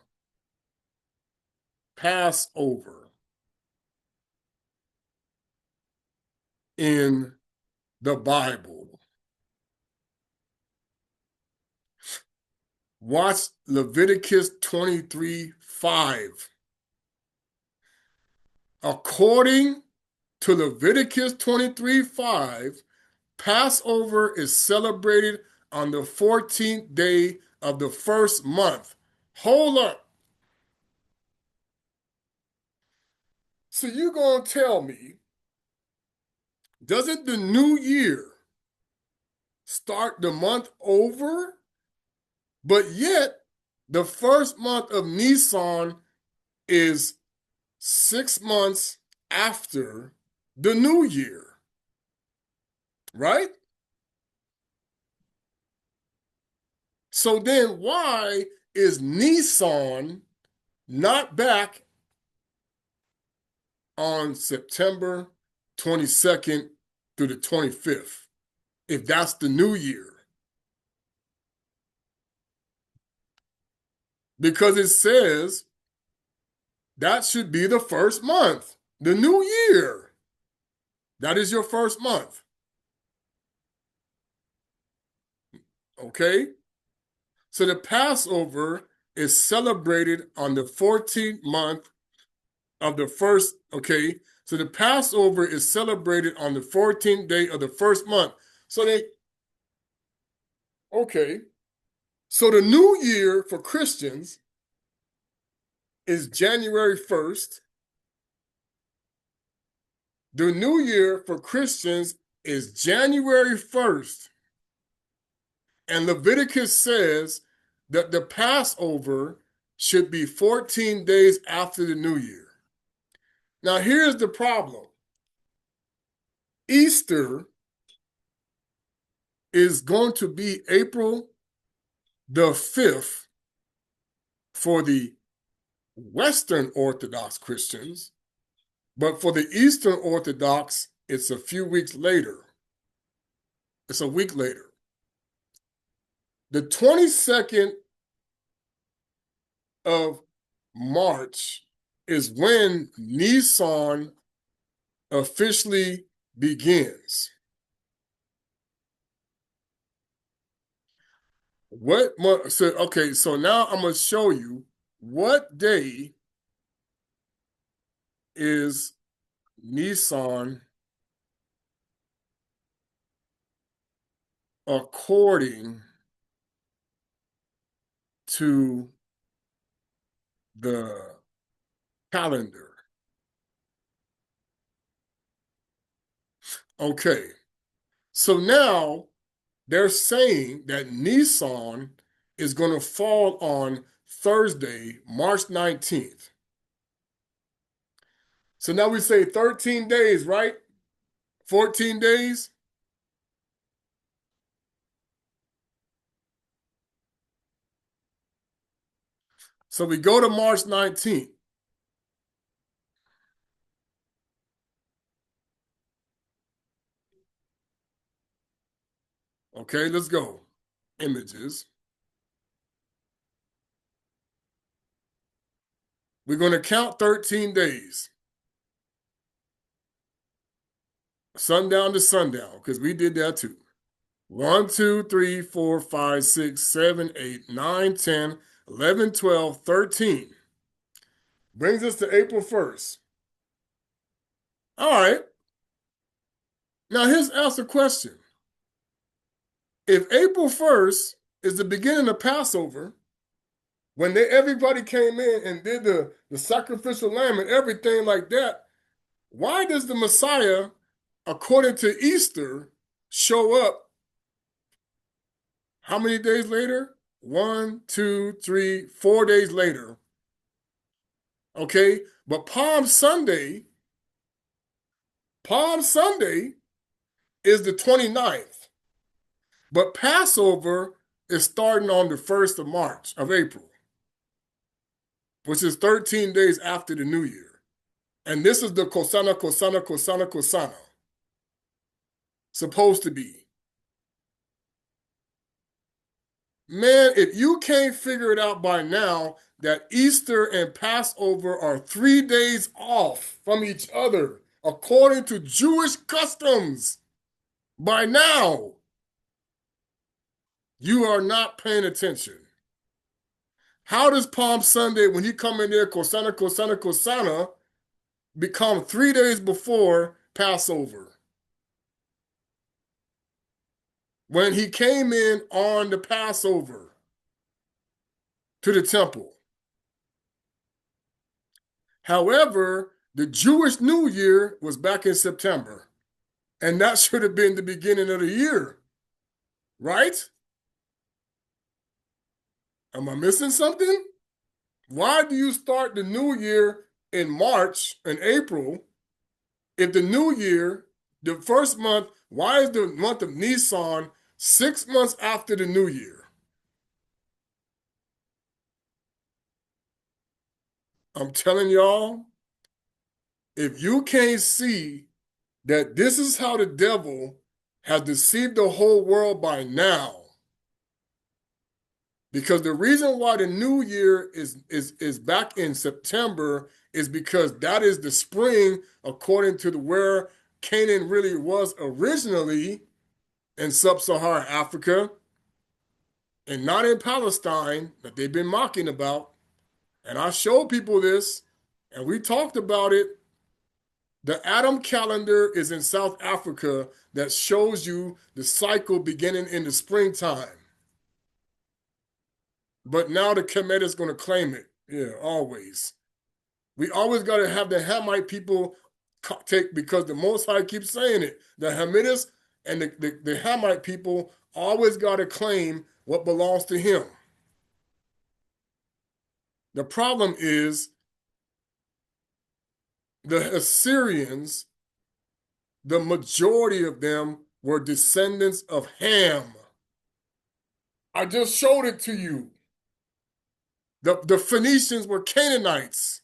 Passover in the Bible? Watch Leviticus 23:5. According to Leviticus 23:5, Passover is celebrated on the 14th day of the first month. Hold up. So you're going to tell me, doesn't the new year start the month over? But yet, the first month of Nisan is 6 months after the new year, right? So then why is Nisan not back on September 22nd through the 25th, if that's the new year? Because it says that should be the first month, the new year. That is your first month. Okay? So the Passover is celebrated on the 14th month of the first, okay? So the Passover is celebrated on the 14th day of the first month. So they, okay. So the new year for Christians is January 1st. The new year for Christians is January 1st. And Leviticus says that the Passover should be 14 days after the new year. Now, here's the problem. Easter is going to be April the 5th for the Western Orthodox Christians, but for the Eastern Orthodox, it's a few weeks later. It's a week later. The 22nd of March is when Nisan officially begins. What month? So, okay, so now I'm going to show you what day is Nisan according to the calendar. Okay, so now they're saying that Nisan is going to fall on Thursday, March 19th. So now we say 13 days, right? 14 days. So we go to March 19th. Okay, let's go. Images. We're going to count 13 days. Sundown to sundown, because we did that too. 1, 2, 3, 4, 5, 6, 7, 8, 9, 10, 11, 12, 13. Brings us to April 1st. All right. Now here's ask a question. If April 1st is the beginning of Passover, when everybody came in and did the sacrificial lamb and everything like that, why does the Messiah, according to Easter, show up how many days later? 1, 2, 3, 4 days later. Okay, but Palm Sunday is the 29th, but Passover is starting on the 1st of March, of April, which is 13 days after the New Year. And this is the Kosana, Kosana, Kosana, Kosana. Supposed to be. Man, if you can't figure it out by now that Easter and Passover are 3 days off from each other, according to Jewish customs, by now, you are not paying attention. How does Palm Sunday, when you come in there, Kosana, Kosana, Kosana, become 3 days before Passover? When he came in on the Passover to the temple. However, the Jewish New Year was back in September, and that should have been the beginning of the year, right? Am I missing something? Why do you start the New Year in March and April if the New Year, the first month, why is the month of Nisan 6 months after the New Year? I'm telling y'all, if you can't see that this is how the devil has deceived the whole world by now, because the reason why the New Year is back in September is because that is the spring according to where Canaan really was originally in sub-Saharan Africa and not in Palestine that they've been mocking about. And I showed people this and we talked about it. The Adam calendar is in South Africa that shows you the cycle beginning in the springtime. But now the Kemet is going to claim it. Yeah, always. We always got to have the Hamite people take, because the Most High keeps saying it. The Hamites and the Hamite people always got to claim what belongs to him. The problem is The Assyrians, the majority of them were descendants of Ham. I just showed it to you. The Phoenicians were Canaanites,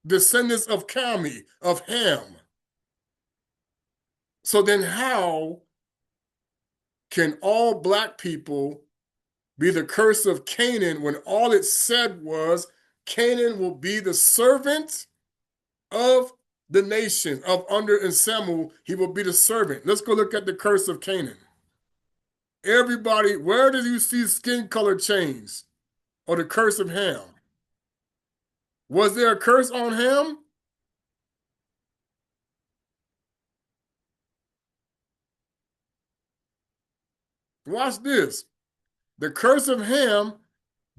descendants of Cami, of Ham. So then how can all black people be the curse of Canaan when all it said was Canaan will be the servant of the nation of under and Samuel, he will be the servant. Let's go look at the curse of Canaan. Everybody, where do you see skin color change or the curse of Ham? Was there a curse on Ham? Watch this. The curse of Ham,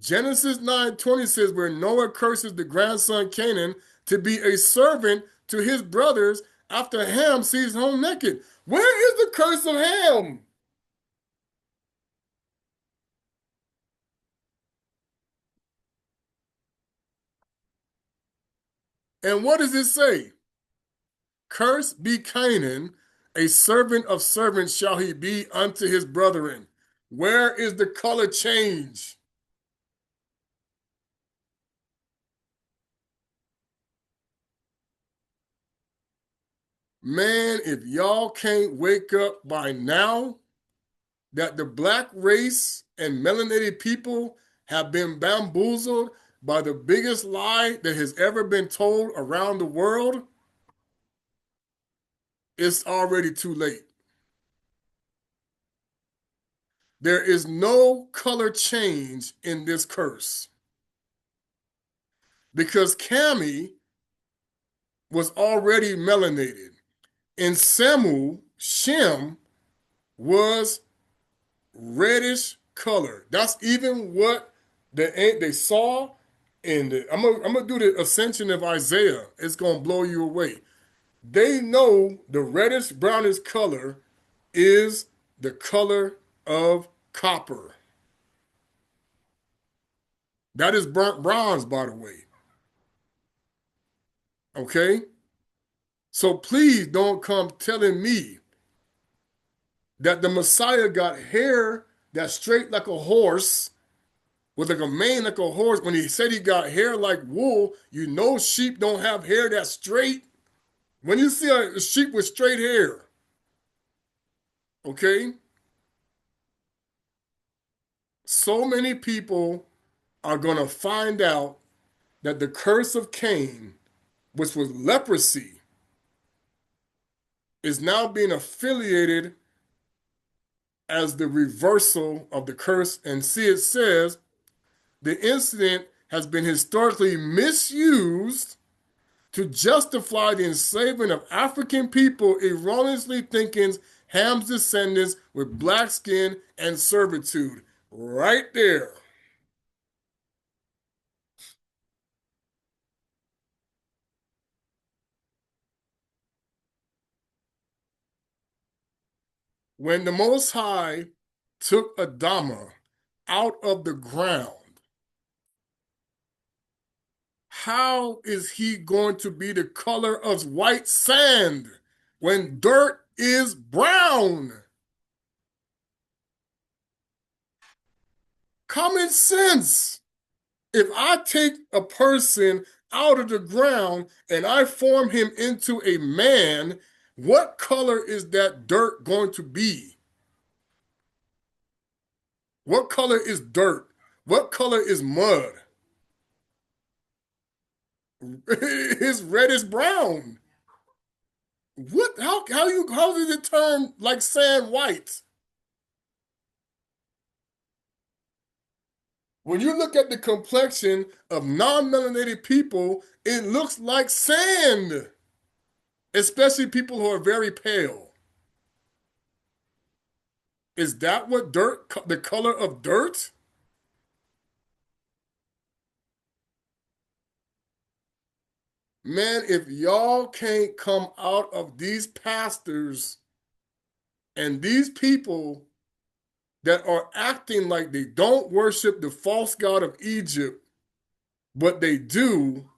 Genesis 9:20 says, where Noah curses the grandson Canaan to be a servant to his brothers after Ham sees home naked. Where is the curse of Ham? And what does it say? Cursed be Canaan, a servant of servants shall he be unto his brethren. Where is the color change? Man, if y'all can't wake up by now that the black race and melanated people have been bamboozled by the biggest lie that has ever been told around the world, it's already too late. There is no color change in this curse because Cami was already melanated. And Samuel, Shem, was reddish color. That's even what they saw in the. I'm gonna do the ascension of Isaiah. It's gonna blow you away. They know the reddish brownish color is the color of copper. That is burnt bronze, by the way. Okay? So please don't come telling me that the Messiah got hair that's straight like a horse, with like a mane like a horse. When he said he got hair like wool, you know sheep don't have hair that's straight. When you see a sheep with straight hair, okay? So many people are going to find out that the curse of Cain, which was leprosy, is now being affiliated as the reversal of the curse. And see, it says the incident has been historically misused to justify the enslavement of African people, erroneously thinking Ham's descendants with black skin and servitude. Right there. When the Most High took Adama out of the ground, how is he going to be the color of white sand when dirt is brown? Common sense. If I take a person out of the ground and I form him into a man, what color is that dirt going to be? What color is dirt? What color is mud? It's reddish brown. What? How did it turn like sand white? When you look at the complexion of non-melanated people, it looks like sand, especially people who are very pale. Is that what dirt, the color of dirt? Man, if y'all can't come out of these pastors and these people that are acting like they don't worship the false god of Egypt, but they do,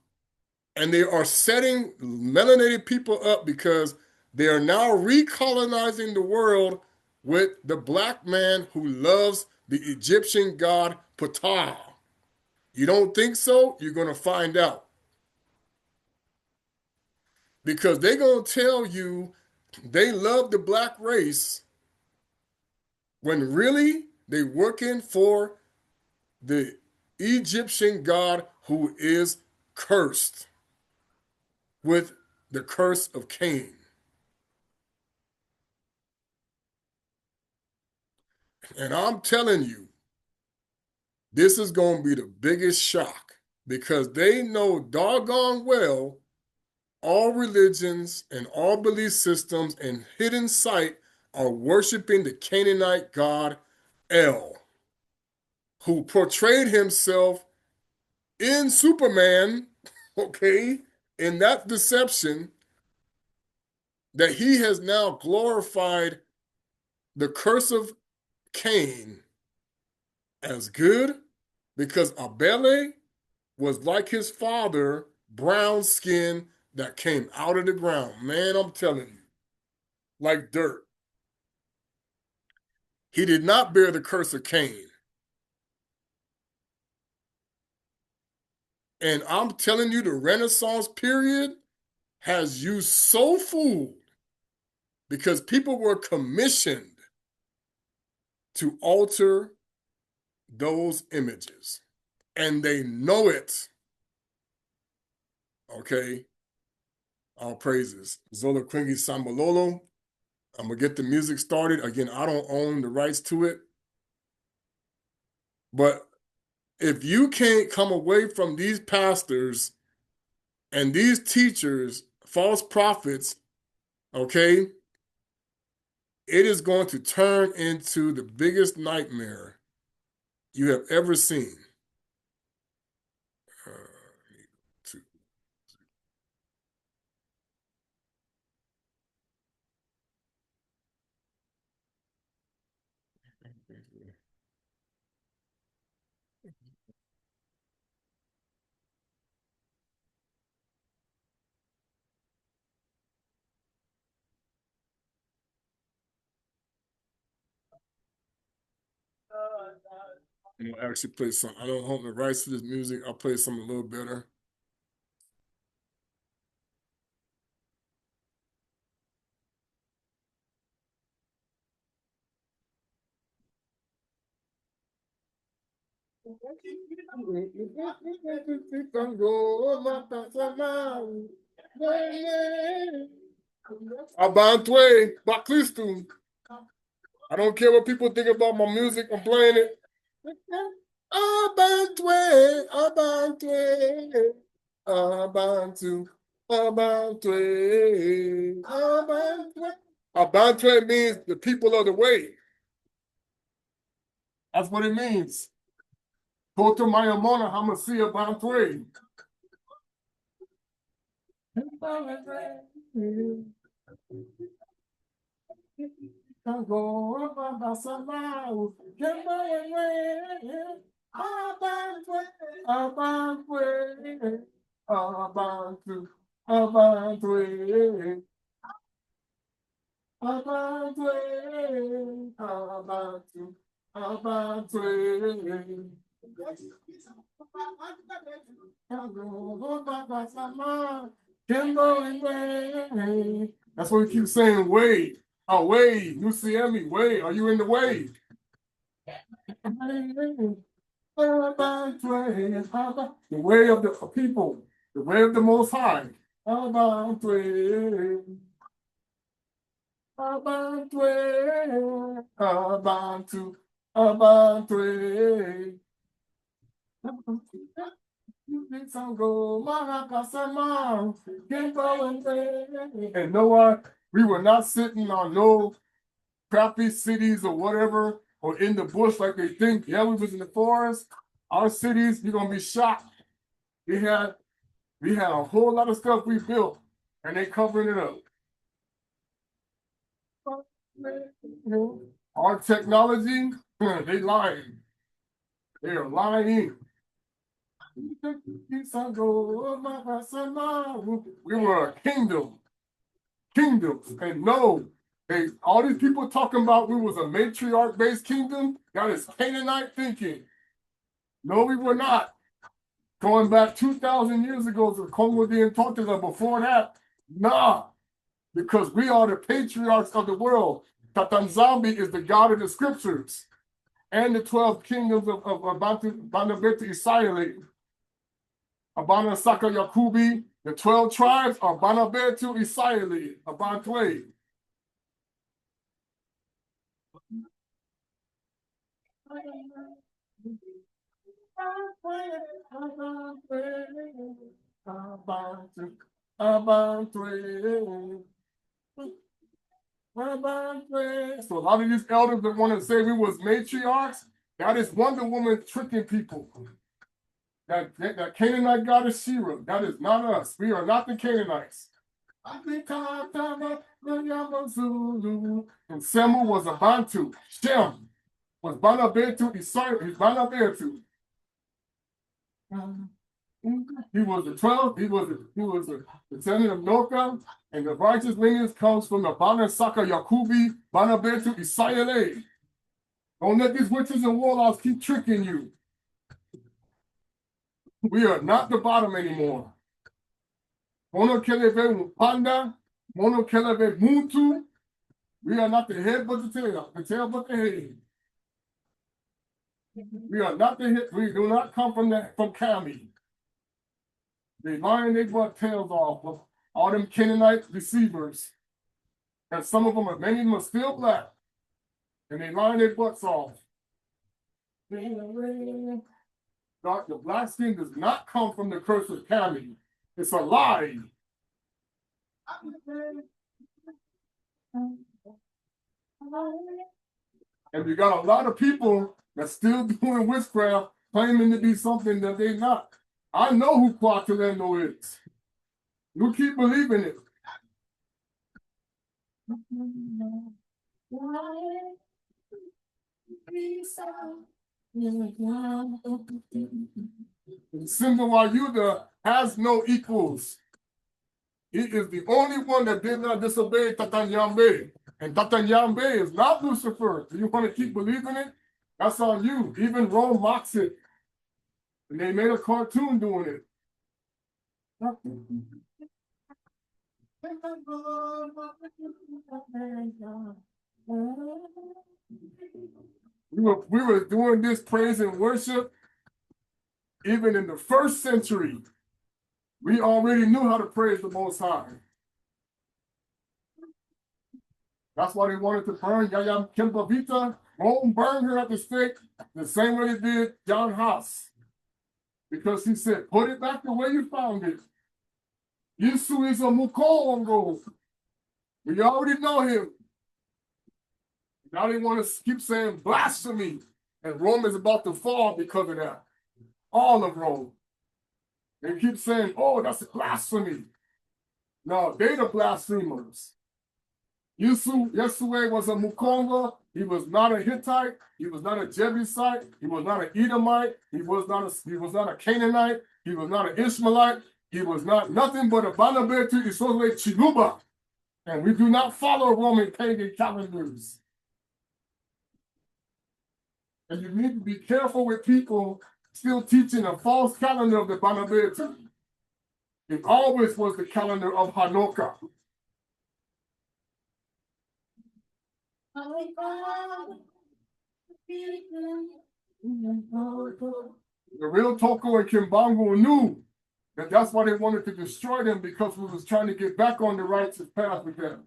And they are setting melanated people up because they are now recolonizing the world with the black man who loves the Egyptian god Ptah. You don't think so? You're going to find out. Because they're going to tell you they love the black race when really they're working for the Egyptian god who is cursed with the curse of Cain. And I'm telling you, this is going to be the biggest shock because they know doggone well all religions and all belief systems and hidden sight are worshiping the Canaanite god El, who portrayed himself in Superman, okay, in that deception that he has now glorified the curse of Cain as good because Abele was like his father, brown skin that came out of the ground. Man, I'm telling you, like dirt. He did not bear the curse of Cain. And I'm telling you, the Renaissance period has you so fooled because people were commissioned to alter those images. And they know it. Okay? All praises. Zola Quingy Sambalolo. I'm going to get the music started. Again, I don't own the rights to it. But if you can't come away from these pastors and these teachers, false prophets, okay, it is going to turn into the biggest nightmare you have ever seen. I'm gonna actually play some. I don't own the rights to this music. I'll play something a little better. Abantwe, Baklistu. I don't care what people think about my music. I'm playing it. Abantwe, Abantwe, Abantu, Abantwe, Abantwe. Abantwe means the people of the way. That's what it means. Koto Mayamona Hamasia Bantwe. That's what we keep saying, way. Oh, way, Luciemi, way. Are you in the way? The way of the people, the way of the Most High. Abantu, Abantu. And know what? We were not sitting on no crappy cities or whatever, or in the bush like they think. Yeah, we was in the forest. Our cities, you're gonna be shocked. We had a whole lot of stuff we built, and they covering it up. Our technology, they lying. They are lying. We were a kingdom. Kingdoms. And no, all these people talking about we was a matriarch-based kingdom, that is Canaanite thinking. No, we were not. Going back 2,000 years ago, the Kongo didn't talk to them before that. Nah, because we are the patriarchs of the world. Tatanzambi is the God of the scriptures. And the 12 kingdoms of Banabetu Israeli. Abana Saka Yakubi, the 12 tribes are Banabetu Israeli, Abantwe. So a lot of these elders that want to say we was matriarchs, that is Wonder Woman tricking people. That Canaanite goddess Shira, that is not us. We are not the Canaanites. And Semu was a Bantu. Shem was Banabetu Banabetu. He was the 12. He was the descendant of Noka, and the righteous lineage comes from the Bana Saka Yakubi Banabetu Israeli. Don't let these witches and warlocks keep tricking you. We are not the bottom anymore. Mono keleve panda, mono keleve muntu. We are not the head but the tail but the head. We are not the head. We do not come from Kami. They line their butt tails off of all them Canaanite deceivers. And some of them, many of them are still black. And they line their butts off. The black skin does not come from the curse of Kami. It's a lie. And you got a lot of people that's still doing witchcraft, claiming to be something that they're not. I know who Quatileno is. You keep believing it. Simba has no equals. He is the only one that did not disobey Tatanyambe. And Tatanyambe is not Lucifer. Do you want to keep believing it? That's on you. Even Rome mocks it. And they made a cartoon doing it. We were doing this praise and worship even in the first century. We already knew how to praise the Most High. That's why they wanted to burn Yayam Kimpavita. Rome burned her at the stake the same way they did John Haas. Because he said, put it back the way you found it. Yesu is a Mukongo. We already know him. Now they want to keep saying blasphemy. And Rome is about to fall because of that. All of Rome. They keep saying, oh, that's blasphemy. No, they the blasphemers. Yesue was a Mukongo. He was not a Hittite. He was not a Jebusite. He was not an Edomite. He was not a Canaanite. He was not an Ishmaelite. He was not nothing but a Banabetu Isole Chiluba. And we do not follow Roman pagan calendars. And you need to be careful with people still teaching a false calendar of the Banabetu. It always was the calendar of Hanukkah. The real Toko and Kimbangu knew that that's why they wanted to destroy them, because we was trying to get back on the righteous path with them.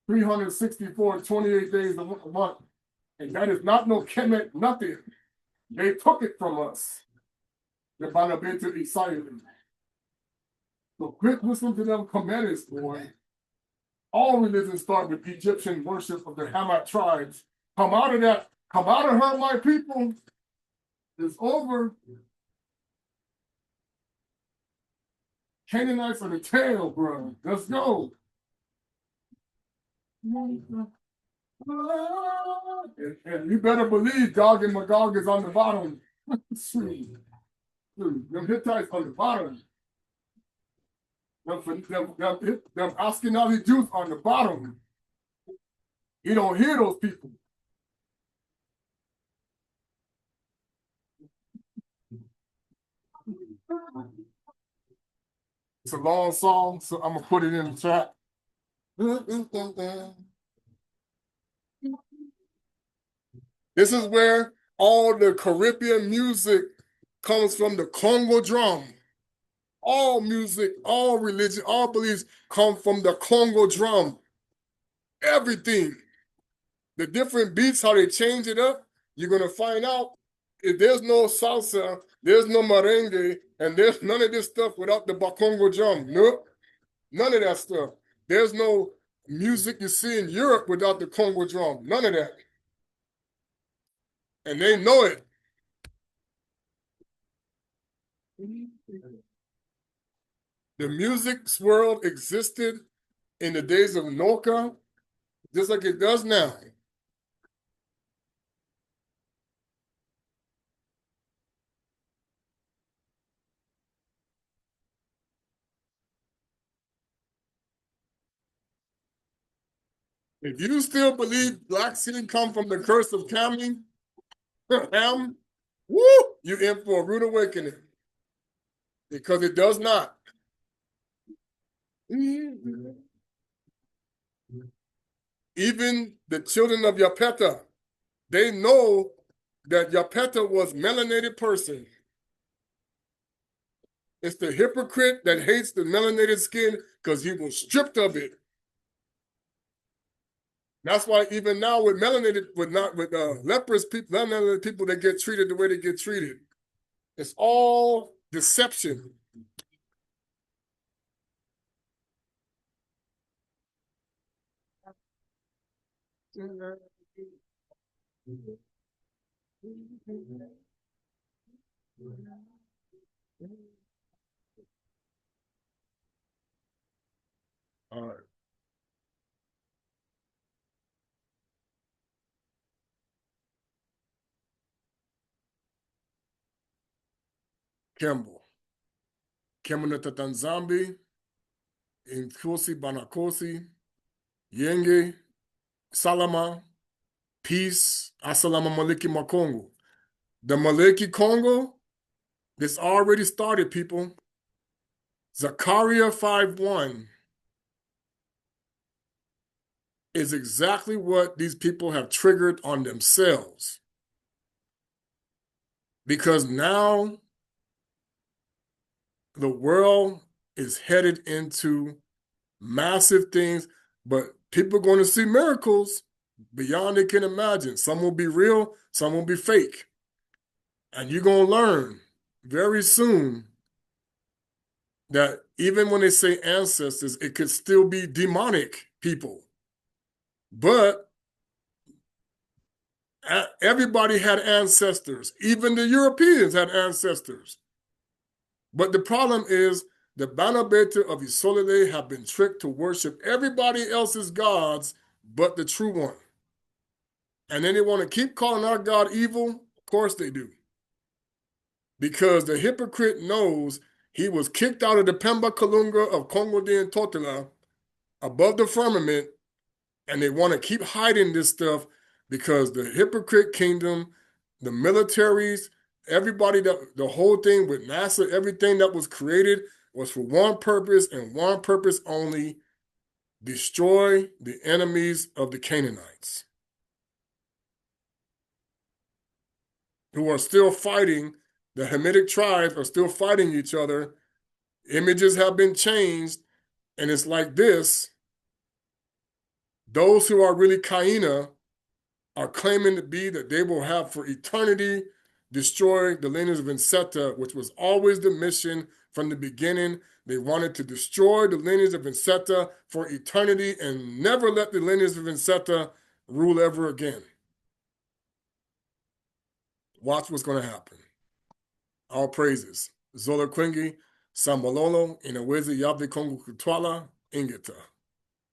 364, 28 days a month. And that is not no Kemet, nothing. They took it from us. The Banabetu Israeli. So quit listening to them Kemetis, boy. All religions start with Egyptian worship of the Hamite tribes. Come out of that. Come out of her, my people. It's over. Canaanites are the tail, bro. Let's go. And you better believe Gog and Magog is on the bottom. Them Hittites on the bottom. Them Ashkenazi Jews on the bottom. You don't hear those people. It's a long song, so I'm gonna put it in the chat. This is where all the Caribbean music comes from, the Kongo drum. All music, all religion, all beliefs come from the Kongo drum. Everything. The different beats, how they change it up, you're gonna find out if there's no salsa, there's no merengue, and there's none of this stuff without the Bakongo drum. Nope, none of that stuff. There's no music you see in Europe without the Congo drum. None of that. And they know it. The music world existed in the days of Noka, just like it does now. If you still believe black sin come from the curse of Ham, woo, you're in for a rude awakening. Because it does not. Even the children of Yapeta, they know that Yapeta was melanated person. It's the hypocrite that hates the melanated skin because he was stripped of it. That's why even now with melanated, with leprous people, melanated people, they get treated the way they get treated. It's all deception. All right. Kembo. Kembo na Tatanzambi, Inkosi Banakosi, Yenge, Salama, peace, Asalama Maliki Makongo. The Maliki Congo, this already started, people. Zechariah 5:1 is exactly what these people have triggered on themselves. Because now the world is headed into massive things, but people are going to see miracles beyond they can imagine. Some will be real, some will be fake. And you're going to learn very soon that even when they say ancestors, it could still be demonic people. But everybody had ancestors. Even the Europeans had ancestors. But the problem is the Banabeta of Isolele have been tricked to worship everybody else's gods but the true one. And then they want to keep calling our God evil. Of course they do. Because the hypocrite knows he was kicked out of the Pemba Kalunga of Kongo and Totela above the firmament, and they want to keep hiding this stuff because the hypocrite kingdom, the militaries, everybody, the whole thing with NASA, everything that was created was for one purpose and one purpose only: destroy the enemies of the Canaanites who are still fighting. The Hamitic tribes are still fighting each other. Images have been changed, and it's like this. Those who are really Kaina are claiming to be that they will have for eternity destroy the lineage of Enseta, which was always the mission from the beginning. They wanted to destroy the lineage of Enseta for eternity and never let the lineage of Enseta rule ever again. Watch what's going to happen. All praises. Zola Quingi, Sambalolo, Inawezi Yabde Kongo Kutwala, Ingeta.